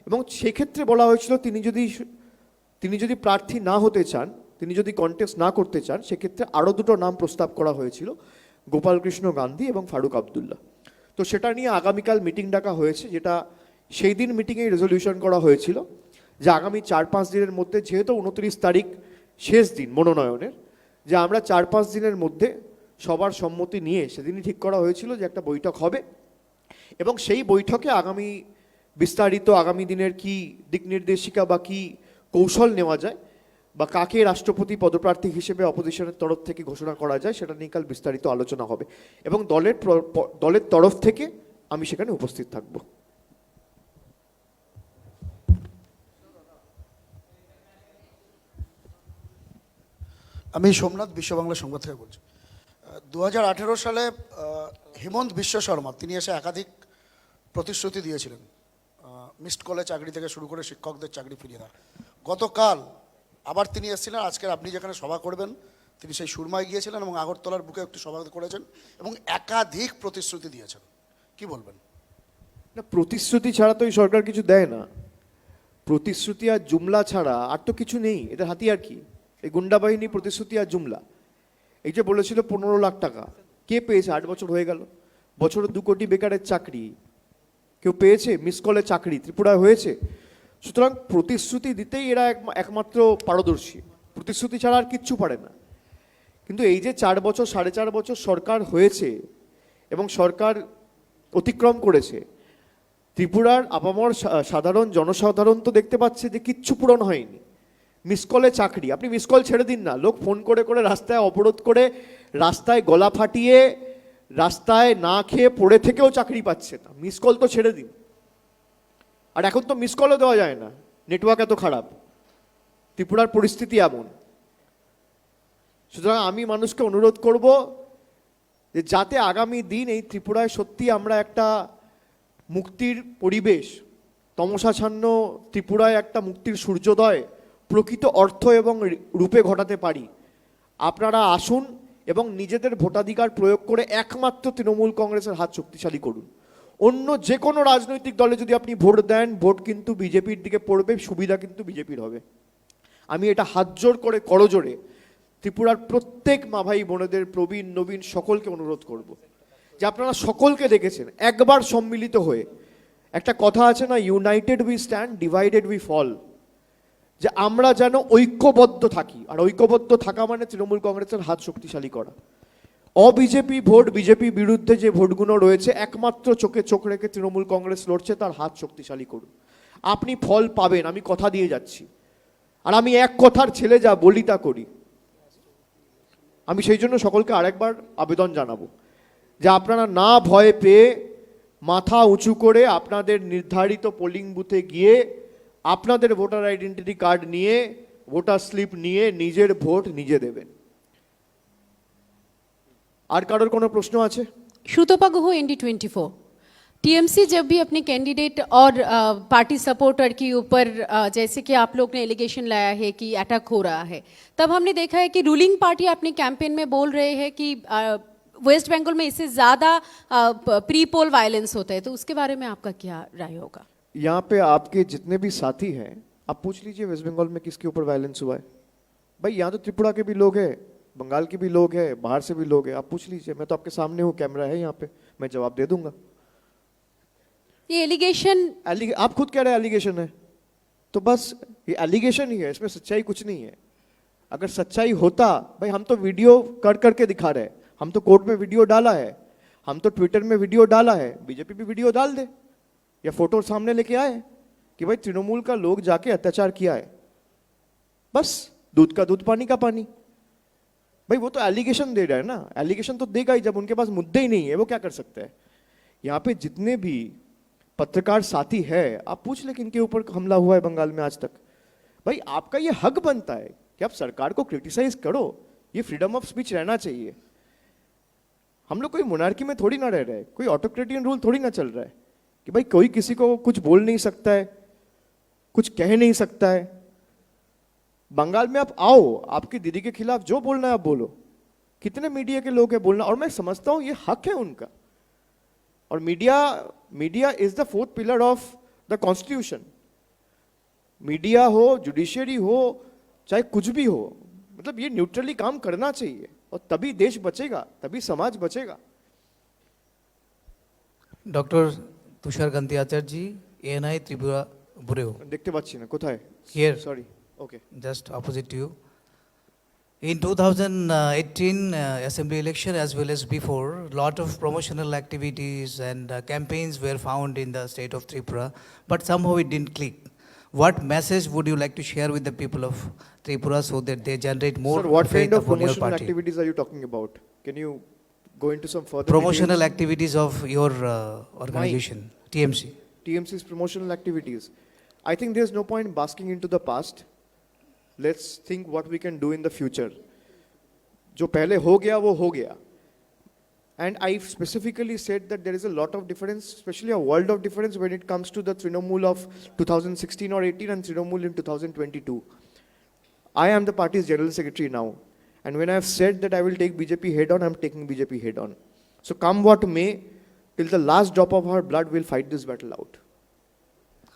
এবং সেক্ষেত্রে বলা হয়েছিল তিনি যদি প্রার্থী না হতে চান, তিনি যদি কন্টেস্ট না করতে চান, সেক্ষেত্রে আরও দুটো নাম প্রস্তাব করা হয়েছিল, গোপালকৃষ্ণ গান্ধী এবং ফারুক আবদুল্লাহ। তো সেটা নিয়ে আগামীকাল মিটিং ডাকা হয়েছে, যেটা সেই দিন মিটিংয়েই রেজলিউশন করা হয়েছিল যে আগামী 4-5 দিনের মধ্যে, যেহেতু 29 তারিখ শেষ দিন মনোনয়নের, যে আমরা 4-5 দিনের মধ্যে সবার সম্মতি নিয়ে, সেদিনই ঠিক করা হয়েছিল যে একটা বৈঠক হবে, এবং সেই বৈঠকে আগামী বিস্তারিত আগামী দিনের কি দিক নির্দেশিকা বা কি কৌশল নেওয়া যায়, বা কাকে রাষ্ট্রপতি পদপ্রার্থী হিসেবে অপোজিশনের তরফ থেকে ঘোষণা করা যায়, সেটা নিয়ে কাল বিস্তারিত আলোচনা হবে, এবং দলের তরফ থেকে আমি সেখানে উপস্থিত থাকব। আমি সোমনাথ, বিশ্ব বাংলা সংবাদ থেকে বলছি। 2018 সালে হেমন্ত বিশ্ব শর্মা তিনি এসে একাধিক প্রতিশ্রুতি দিয়েছিলেন, মিসড কলে চাকরি থেকে শুরু করে শিক্ষকদের চাকরি ফিরিয়ে দেওয়া। গতকাল আবার তিনি এসেছিলেন, আজকের আপনি যেখানে সভা করবেন তিনি সেই সুরমায় গিয়েছিলেন এবং আগরতলার বুকে একটি সভা করেছেন এবং একাধিক প্রতিশ্রুতি দিয়েছেন। কি বলবেন? না, প্রতিশ্রুতি ছাড়া তো এই সরকার কিছু দেয় না। প্রতিশ্রুতি আর জুমলা ছাড়া আর তো কিছু নেই। এদের হাতিয়ার কি? এই গুন্ডা বাহিনী, প্রতিশ্রুতি আর জুমলা। এই যে বলেছিল 15 লাখ টাকা, কে পেয়েছে? 8 বছর হয়ে গেল। বছরে 2 কোটি বেকারের চাকরি কেউ পেয়েছে? মিস কলে চাকরি ত্রিপুরায় হয়েছে। সুতরাং প্রতিশ্রুতি দিতেই এরা একমাত্র পারদর্শী, প্রতিশ্রুতি ছাড়া আর কিচ্ছু পারে না। কিন্তু এই যে 4 বছর 4.5 বছর সরকার হয়েছে এবং সরকার অতিক্রম করেছে, ত্রিপুরার আপামর সাধারণ জনসাধারণ তো দেখতে পাচ্ছে যে কিচ্ছু পূরণ হয়নি। মিস কলে চাকরি, আপনি মিস কল ছেড়ে দিন না, লোক ফোন করে করে রাস্তায় অবরোধ করে, রাস্তায় গলা ফাটিয়ে রাস্তায় না খেয়ে পড়ে থেকেও চাকরি পাচ্ছে না, মিস কল তো ছেড়ে দিন। আর এখন তো মিস কলও দেওয়া যায় না, নেটওয়ার্ক এত খারাপ, ত্রিপুরার পরিস্থিতি এমন। সুতরাং আমি মানুষকে অনুরোধ করব যে যাতে আগামী দিন এই ত্রিপুরায় সত্যি আমরা একটা মুক্তির পরিবেশ, তমসাচ্ছন্ন ত্রিপুরায় একটা মুক্তির সূর্যোদয় প্রকৃত অর্থ এবং রূপে ঘটাতে পারি। আপনারা আসুন এবং নিজেদের ভোটাধিকার প্রয়োগ করে একমাত্র তৃণমূল কংগ্রেসের হাত শক্তিশালী করুন। অন্য যে কোনো রাজনৈতিক দলে যদি আপনি ভোট দেন, ভোট কিন্তু বিজেপির দিকে পড়বে, সুবিধা কিন্তু বিজেপির হবে। আমি এটা হাত জোর করে করজোড়ে ত্রিপুরার প্রত্যেক মা ভাই বোনেদের, প্রবীণ নবীন সকলকে অনুরোধ করব যে আপনারা সকলকে দেখেছেন একবার সম্মিলিত হয়ে, একটা কথা আছে না, united we stand, divided we fall, যে আমরা যেন ঐক্যবদ্ধ থাকি। আর ঐক্যবদ্ধ থাকা মানে তৃণমূল কংগ্রেসের হাত শক্তিশালী করা। অবিজেপি ভোট, বিজেপি বিরুদ্ধে যে ভোটগুলো রয়েছে, একমাত্র চোখে চোখ রেখে তৃণমূল কংগ্রেস লড়ছে, তার হাত শক্তিশালী করুন। আপনি ফল পাবেন, আমি কথা দিয়ে যাচ্ছি। আর আমি এক কথার ছেলে, যা বলি তা করি। আমি সেই জন্য সকলকে আরেকবার আবেদন জানাবো যে আপনারা না ভয় পেয়ে মাথা উঁচু করে আপনাদের নির্ধারিত পোলিং বুথে গিয়ে আপনাদের ভোটার আইডেন্টিটি কার্ড নিয়ে, ভোটার স্লিপ নিয়ে নিজের ভোট নিজে দেবেন। আর কারোর কোনো প্রশ্ন আছে? श्रुतोपा गुह ND24। टीएमसी जब भी अपने कैंडिडेट और पार्टी सपोर्टर के ऊपर जैसे कि आप लोग ने एलिगेशन लाया है कि अटैक हो रहा है, तब हमने देखा है कि रूलिंग पार्टी अपने कैंपेन में बोल रहे हैं कि वेस्ट बंगाल में इससे ज़्यादा प्री पोल वायलेंस होता है, तो उसके बारे में आपका क्या राय होगा? यहाँ पे आपके जितने भी साथी हैं, आप पूछ लीजिए वेस्ट बंगाल में किसके ऊपर वायलेंस हुआ है। भाई यहाँ तो त्रिपुरा के भी लोग हैं, बंगाल के भी लोग हैं, बाहर से भी लोग हैं, आप पूछ लीजिए। मैं तो आपके सामने हूँ, कैमरा है यहाँ पे, मैं जवाब दे दूंगा। ये एलिगेशन, आप खुद कह रहे हैं एलिगेशन है, तो बस ये एलिगेशन ही है, इसमें सच्चाई कुछ नहीं है। अगर सच्चाई होता, भाई हम तो वीडियो कर करके दिखा रहे हैं, हम तो कोर्ट में वीडियो डाला है, हम तो ट्विटर में वीडियो डाला है, बीजेपी भी वीडियो डाल दे या फोटो सामने लेके आए कि भाई तृणमूल का लोग जाके अत्याचार किया है। बस दूध का दूध, पानी का पानी। भाई वो तो एलिगेशन दे रहा है ना, एलिगेशन तो देगा ही, जब उनके पास मुद्दे ही नहीं है वो क्या कर सकते हैं। यहाँ पे जितने भी पत्रकार साथी है, आप पूछ ले कि इनके ऊपर हमला हुआ है बंगाल में आज तक। भाई आपका ये हक बनता है कि आप सरकार को क्रिटिसाइज करो, ये फ्रीडम ऑफ स्पीच रहना चाहिए। हम लोग कोई मोनार्की में थोड़ी ना रह रहे हैं, कोई ऑटोक्रेटियन रूल थोड़ी ना चल रहा है कि भाई कोई किसी को कुछ बोल नहीं सकता है, कुछ कह नहीं सकता है। बंगाल में आप आओ, आपकी दीदी के खिलाफ जो बोलना है आप बोलो, कितने मीडिया के लोग हैं बोलना, और मैं समझता हूं ये हक है उनका। और media is the fourth pillar of the constitution. Media हो, जुडिशियरी हो, चाहे कुछ भी हो, मतलब ये न्यूट्रली काम करना चाहिए, और तभी देश बचेगा, तभी समाज बचेगा। डॉक्टर तुषारकांति आचार्य, ANI त्रिपुरा बुरेओ। देखते पाচ্ছি না, কোথায়? Here, Sorry. Okay. just opposite to you. In 2018 assembly election as well as before, lot of promotional activities and campaigns were found in the state of Tripura, but somehow it didn't click. What message would you like to share with the people of Tripura so that they generate more Sir, what faith kind of upon your promotional party? activities are you talking about? Can you go into some further Promotional details? activities of your organization, TMC. TMC's promotional activities. I think there's no point basking into the past. Let's think what we can do in the future. जो पहले हो गया वो हो गया. And I specifically said that there is a lot of difference, especially a world of difference when it comes to the Trinamool of 2016 or 18 and Trinamool in 2022. I am the party's general secretary now. And when I have said that I will take BJP head on, I am taking BJP head on. So come what may, till the last drop of our blood, we'll fight this battle out.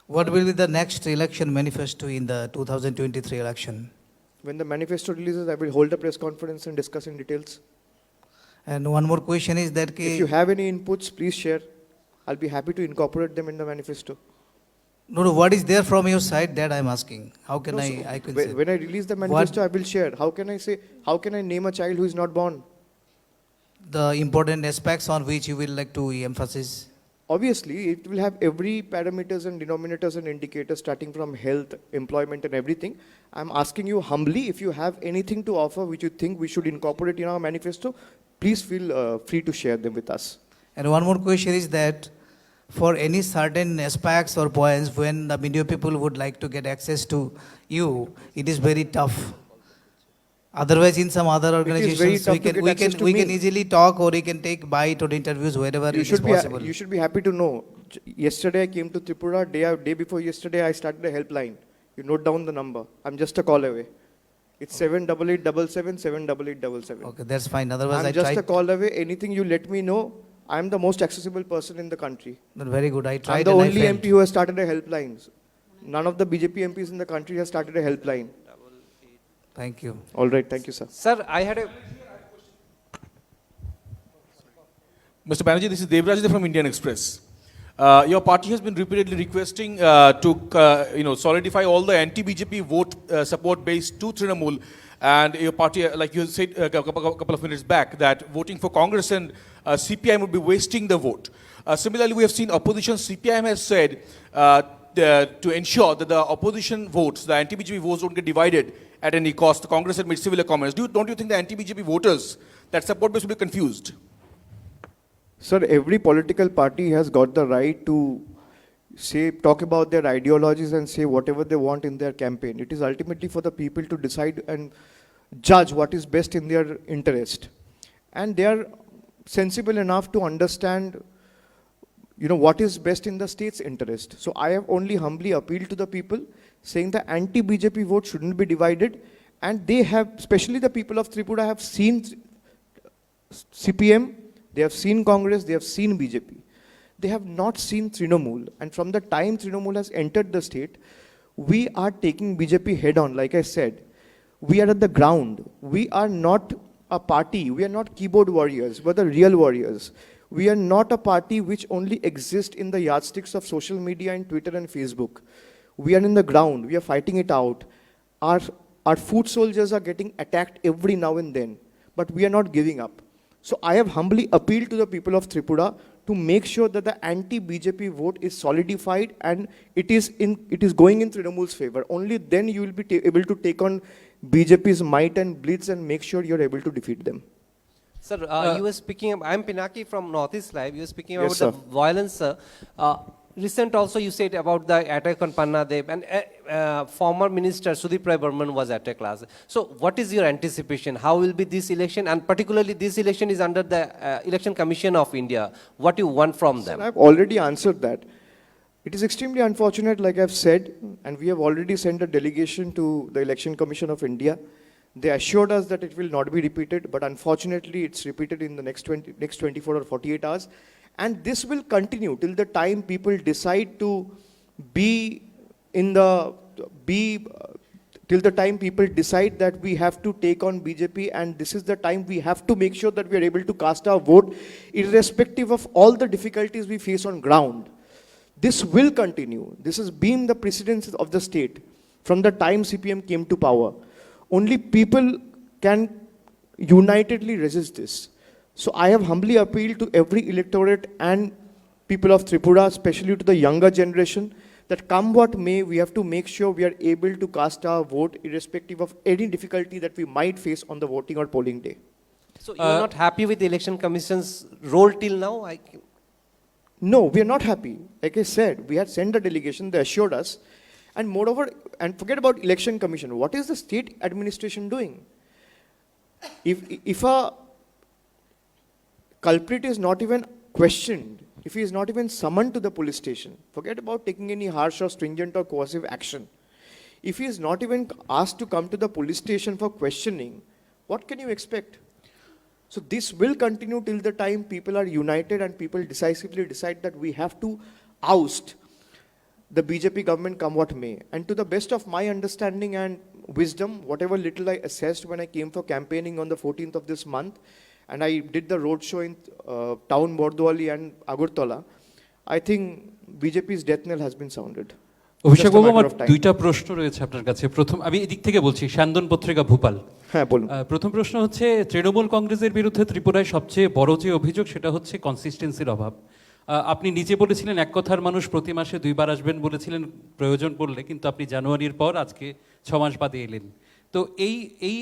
What will be the next election manifesto in the 2023 election? When the manifesto releases, I will hold a press conference and discuss in details. And one more question is that If you have any inputs, please share. I'll be happy to incorporate them in the manifesto. no, what is there from your side that I'm asking? How can No, I so can say? when I release the manifesto, I will share. How can I say? How can I name a child who is not born? The important aspects on which you will like to emphasize. Obviously, it will have every parameters and denominators and indicators starting from health, employment and everything. I'm asking you humbly, if you have anything to offer which you think we should incorporate in our manifesto, please feel free to share them with us. And one more question is that for any certain aspects or points when the media people would like to get access to you, it is very tough. Otherwise, in some other organizations, tough to get access to we me. can easily talk or we can take bite or interviews wherever it is possible. You should be happy to know. Yesterday I came to Tripura. Day before yesterday I started a helpline. You note down the number. I'm just a call away. It's 78877 78877. Okay, that's fine. Otherwise, I'm I just tried. a call away. Anything you let me know. I'm the most accessible person in the country. Not very good. I I'm tried the and I only failed. MP who has started a helpline. None of the BJP MPs in the country has started a helpline. Thank you. All right, thank you, sir. Sir, I had a... Mr. Banerjee, this is Devraj from Indian Express. Your party has been repeatedly requesting to solidify all the anti-BJP vote support base to Trinamool, and your party, like you said a couple of minutes back, that voting for Congress and CPIM would be wasting the vote. Similarly, we have seen opposition. CPIM has said to ensure that the opposition votes, the anti-BJP votes, don't get divided at any cost. The Congress had made similar comments. Don't you think the anti-BJP voters, that support base, will be confused? Sir, every political party has got the right to talk about their ideologies and say whatever they want in their campaign. It is ultimately for the people to decide and judge what is best in their interest. And they are sensible enough to understand, what is best in the state's interest. So I have only humbly appealed to the people, saying the anti-BJP vote shouldn't be divided. And they have, especially the people of Tripura, have seen CPM, they have seen Congress, they have seen BJP. They have not seen Trinamool. And from the time Trinamool has entered the state, we are taking BJP head on. Like I said, we are at the ground. We are not a party. We are not keyboard warriors. We're the real warriors. We are not a party which only exists in the yardsticks of social media and Twitter and Facebook. We are in the ground. We are fighting it out. Our foot soldiers are getting attacked every now and then, but we are not giving up. So I have humbly appealed to the people of Tripura to make sure that the anti-BJP vote is solidified and it is going in Trinamool's favor. Only then you will be able to take on BJP's might and blitz and make sure you're able to defeat them. Sir, you were speaking, I'm Pinaki from Northeast Live. You were speaking Yes, about sir. the violence, sir. Recent also you said about the attack on Panna Dev, and former minister Sudip Rai Burman was attacked last. So what is your anticipation? How will be this election? And particularly this election is under the Election Commission of India. What you want from them? I've already answered that. It is extremely unfortunate, like I've said, and we have already sent a delegation to the Election Commission of India. They assured us that it will not be repeated, but unfortunately it's repeated in the next 24 or 48 hours. And this will continue till the time people decide to till the time people decide that we have to take on BJP, and this is the time we have to make sure that we are able to cast our vote irrespective of all the difficulties we face on ground. This will continue. This has been the precedence of the state from the time CPM came to power. Only people can unitedly resist this. So I have humbly appealed to every electorate and people of Tripura, especially to the younger generation, that come what may, we have to make sure we are able to cast our vote irrespective of any difficulty that we might face on the voting or polling day. So you're not happy with the Election Commission's role till now? No, we are not happy. Like I said, we had sent a delegation, they assured us. And moreover, and forget about Election Commission, what is the state administration doing? If a culprit is not even questioned, if he is not even summoned to the police station, forget about taking any harsh or stringent or coercive action. If he is not even asked to come to the police station for questioning, what can you expect? So this will continue till the time people are united and people decisively decide that we have to oust the BJP government come what may. And to the best of my understanding and wisdom, whatever little I assessed when I came for campaigning on the 14th of this month, and I did the road show in town Bordwali and Agartala, I think BJP's death knell has been sounded. অভিষেক বাবু, আমার দুইটা প্রশ্ন রয়েছে আপনার কাছে। প্রথম, আমি এদিক থেকে বলছি, স্যান্দন পত্রিকা ভোপাল। হ্যাঁ বলুন। প্রথম প্রশ্ন হচ্ছে, তৃণমূল কংগ্রেসের বিরুদ্ধে ত্রিপুরায় সবচেয়ে বড় যে অভিযোগ সেটা হচ্ছে কনসিস্টেন্সির অভাব। আপনি নিজে বলেছিলেন এক কথার মানুষ প্রতি মাসে 2 বার আসবেন বলেছিলেন প্রয়োজন পড়লে, কিন্তু আপনি জানুয়ারির পর আজকে 6 মাস বাদে এলেন। তো এই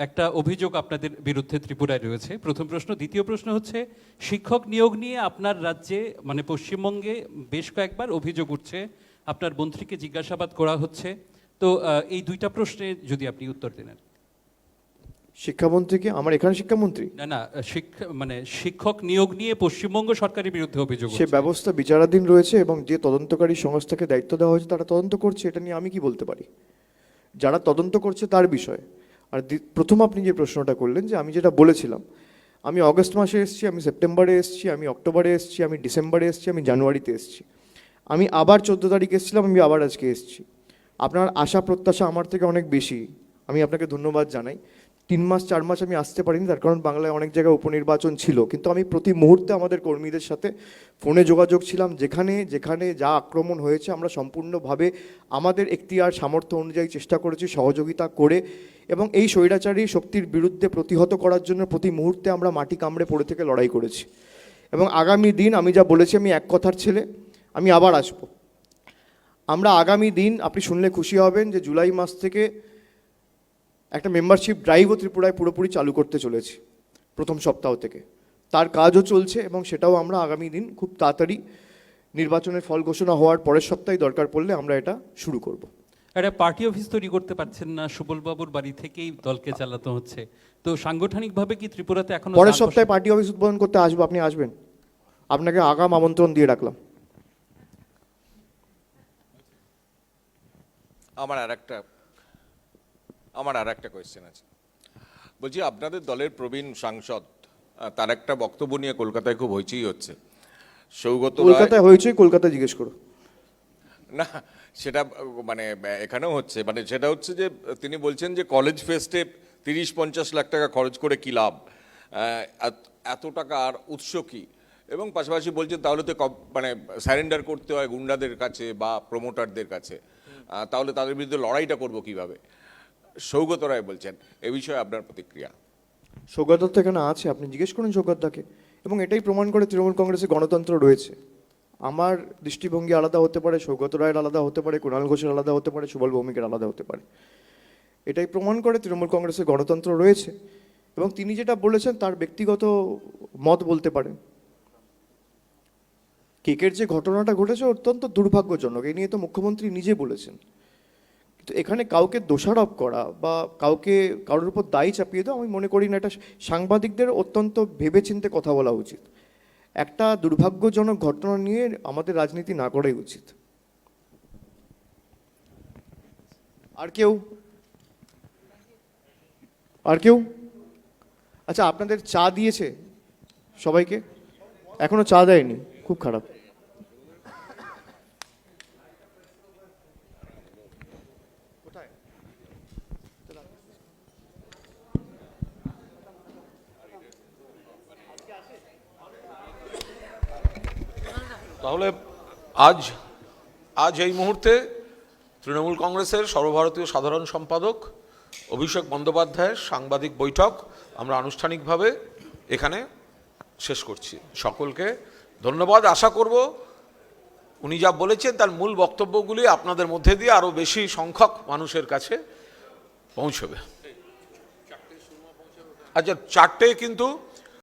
একটা অভিযোগ আপনাদের বিরুদ্ধে ত্রিপুরায় রয়েছে, প্রথম প্রশ্ন। দ্বিতীয় প্রশ্ন হচ্ছে, শিক্ষক নিয়োগ নিয়ে আপনার রাজ্যে মানে পশ্চিমবঙ্গে বেশ কয়েকবার অভিযোগ উঠছে, আপনার মন্ত্রীকে জিজ্ঞাসাবাদ করা হচ্ছে। তো এই দুইটা প্রশ্নে যদি আপনি উত্তর দেন। শিক্ষামন্ত্রীকে, আমার এখানে শিক্ষামন্ত্রী না, শিক্ষক নিয়োগ নিয়ে পশ্চিমবঙ্গ সরকারের বিরুদ্ধে অভিযোগ সে ব্যবস্থা বিচারাধীন রয়েছে এবং যে তদন্তকারী সংস্থাকে দায়িত্ব দেওয়া হয়েছে তারা তদন্ত করছে, এটা নিয়ে আমি কি বলতে পারি? যারা তদন্ত করছে তার বিষয়। আর প্রথম আপনি যে প্রশ্নটা করলেন, যে আমি যেটা বলেছিলাম, আমি অগস্ট মাসে এসেছি, আমি সেপ্টেম্বরে এসেছি, আমি অক্টোবরে এসেছি, আমি ডিসেম্বরে এসেছি, আমি জানুয়ারিতে এসেছি, আমি আবার 14 তারিখ এসেছিলাম, আমি আবার আজকে এসেছি। আপনার আশা প্রত্যাশা আমার থেকে অনেক বেশি, আমি আপনাকে ধন্যবাদ জানাই। 3 মাস 4 মাস আমি আসতে পারিনি, তার কারণ বাংলায় অনেক জায়গায় উপনির্বাচন ছিল, কিন্তু আমি প্রতি মুহূর্তে আমাদের কর্মীদের সাথে ফোনে যোগাযোগ ছিলাম। যেখানে যেখানে যা আক্রমণ হয়েছে আমরা সম্পূর্ণভাবে আমাদের এখতিয়ার সামর্থ্য অনুযায়ী চেষ্টা করেছি সহযোগিতা করে, এবং এই স্বৈরাচারী শক্তির বিরুদ্ধে প্রতিহত করার জন্য প্রতি মুহূর্তে আমরা মাটি কামড়ে পড়ে থেকে লড়াই করেছি। এবং আগামী দিন আমি যা বলেছি, আমি এক কথার ছেলে, আমি আবার আসব। আমরা আগামী দিন, আপনি শুনলে খুশি হবেন যে জুলাই মাস থেকে একটা মেম্বারশিপ ড্রাইভও ত্রিপুরায় পুরোপুরি চালু করতে চলেছি প্রথম সপ্তাহ থেকে। তার কাজও চলছে এবং সেটাও আমরা আগামী দিন খুব তাড়াতাড়ি নির্বাচনের ফল ঘোষণা হওয়ার পরের সপ্তাহে দরকার পড়লে আমরা এটা শুরু করব। একটা পার্টি অফিস তৈরি করতে পারছেন না, সুবলবাবুর বাড়ি থেকেই দলকে চালাতে হচ্ছে। তো সাংগঠনিকভাবে কি ত্রিপুরাতে এখন পরের সপ্তাহে পার্টি অফিস উদ্বোধন করতে আসবো, আপনি আসবেন, আপনাকে আগাম আমন্ত্রণ দিয়ে রাখলাম। আমার আর একটা কোয়েশ্চেন আছে। বলছি, আপনাদের দলের প্রবীণ সাংসদ তার একটা বক্তব্য নিয়ে কলকাতায় খুব হইচই হচ্ছে। সৌগত কলকাতায় হয়েছে, কলকাতায় জিজ্ঞেস করো না, সেটা মানে এখানেও হচ্ছে, মানে সেটা হচ্ছে যে তিনি বলছেন যে কলেজ ফেস্টে 30-50 লাখ টাকা খরচ করে কি লাভ, এত টাকার উৎস কি, এবং পাশাপাশি বলছেন তাহলে তো মানে স্যারেন্ডার করতে হয় গুন্ডাদের কাছে বা প্রমোটারদের কাছে, তাহলে তাদের বিরুদ্ধে লড়াইটা করবো কিভাবে? সৌগত রায় বলছেন, এ বিষয়ে আপনার প্রতিক্রিয়া? সৌগত তো এখানে আছে, আপনি জিজ্ঞেস করুন সৌগতদাকে। এবং এটাই প্রমাণ করে তৃণমূল কংগ্রেসে গণতন্ত্র রয়েছে। আমার দৃষ্টিভঙ্গি আলাদা হতে পারে, সৌগত রায়ের আলাদা হতে পারে, কুণাল ঘোষের আলাদা হতে পারে, সুবল ভৌমিকের আলাদা হতে পারে। এটাই প্রমাণ করে তৃণমূল কংগ্রেসে গণতন্ত্র রয়েছে। এবং তিনি যেটা বলেছেন তার ব্যক্তিগত মত বলতে পারেন। কেকের যে ঘটনাটা ঘটেছে অত্যন্ত দুর্ভাগ্যজনক, এই নিয়ে তো মুখ্যমন্ত্রী নিজে বলেছেন। কিন্তু এখানে কাউকে দোষারোপ করা বা কারোর উপর দায়ী চাপিয়ে দেওয়া, আমি মনে করি না। এটা সাংবাদিকদের অত্যন্ত ভেবেচিন্তে কথা বলা উচিত। একটা দুর্ভাগ্যজনক ঘটনা নিয়ে আমাদের রাজনীতি না করাই উচিত। আর কেউ? আচ্ছা, আপনাদের চা দিয়েছে সবাইকে? এখনো চা দেয়নি, খুব খারাপ। তাহলে আজ এই মুহূর্তে তৃণমূল কংগ্রেসের সর্বভারতীয় সাধারণ সম্পাদক অভিষেক বন্দ্যোপাধ্যায়ের সাংবাদিক বৈঠক আমরা আনুষ্ঠানিকভাবে এখানে শেষ করছি। সকলকে ধন্যবাদ। আশা করব উনি যা বলেছেন তার মূল বক্তব্যগুলি আপনাদের মধ্যে দিয়ে আরও বেশি সংখ্যক মানুষের কাছে পৌঁছবে। আচ্ছা, 4টে কিন্তু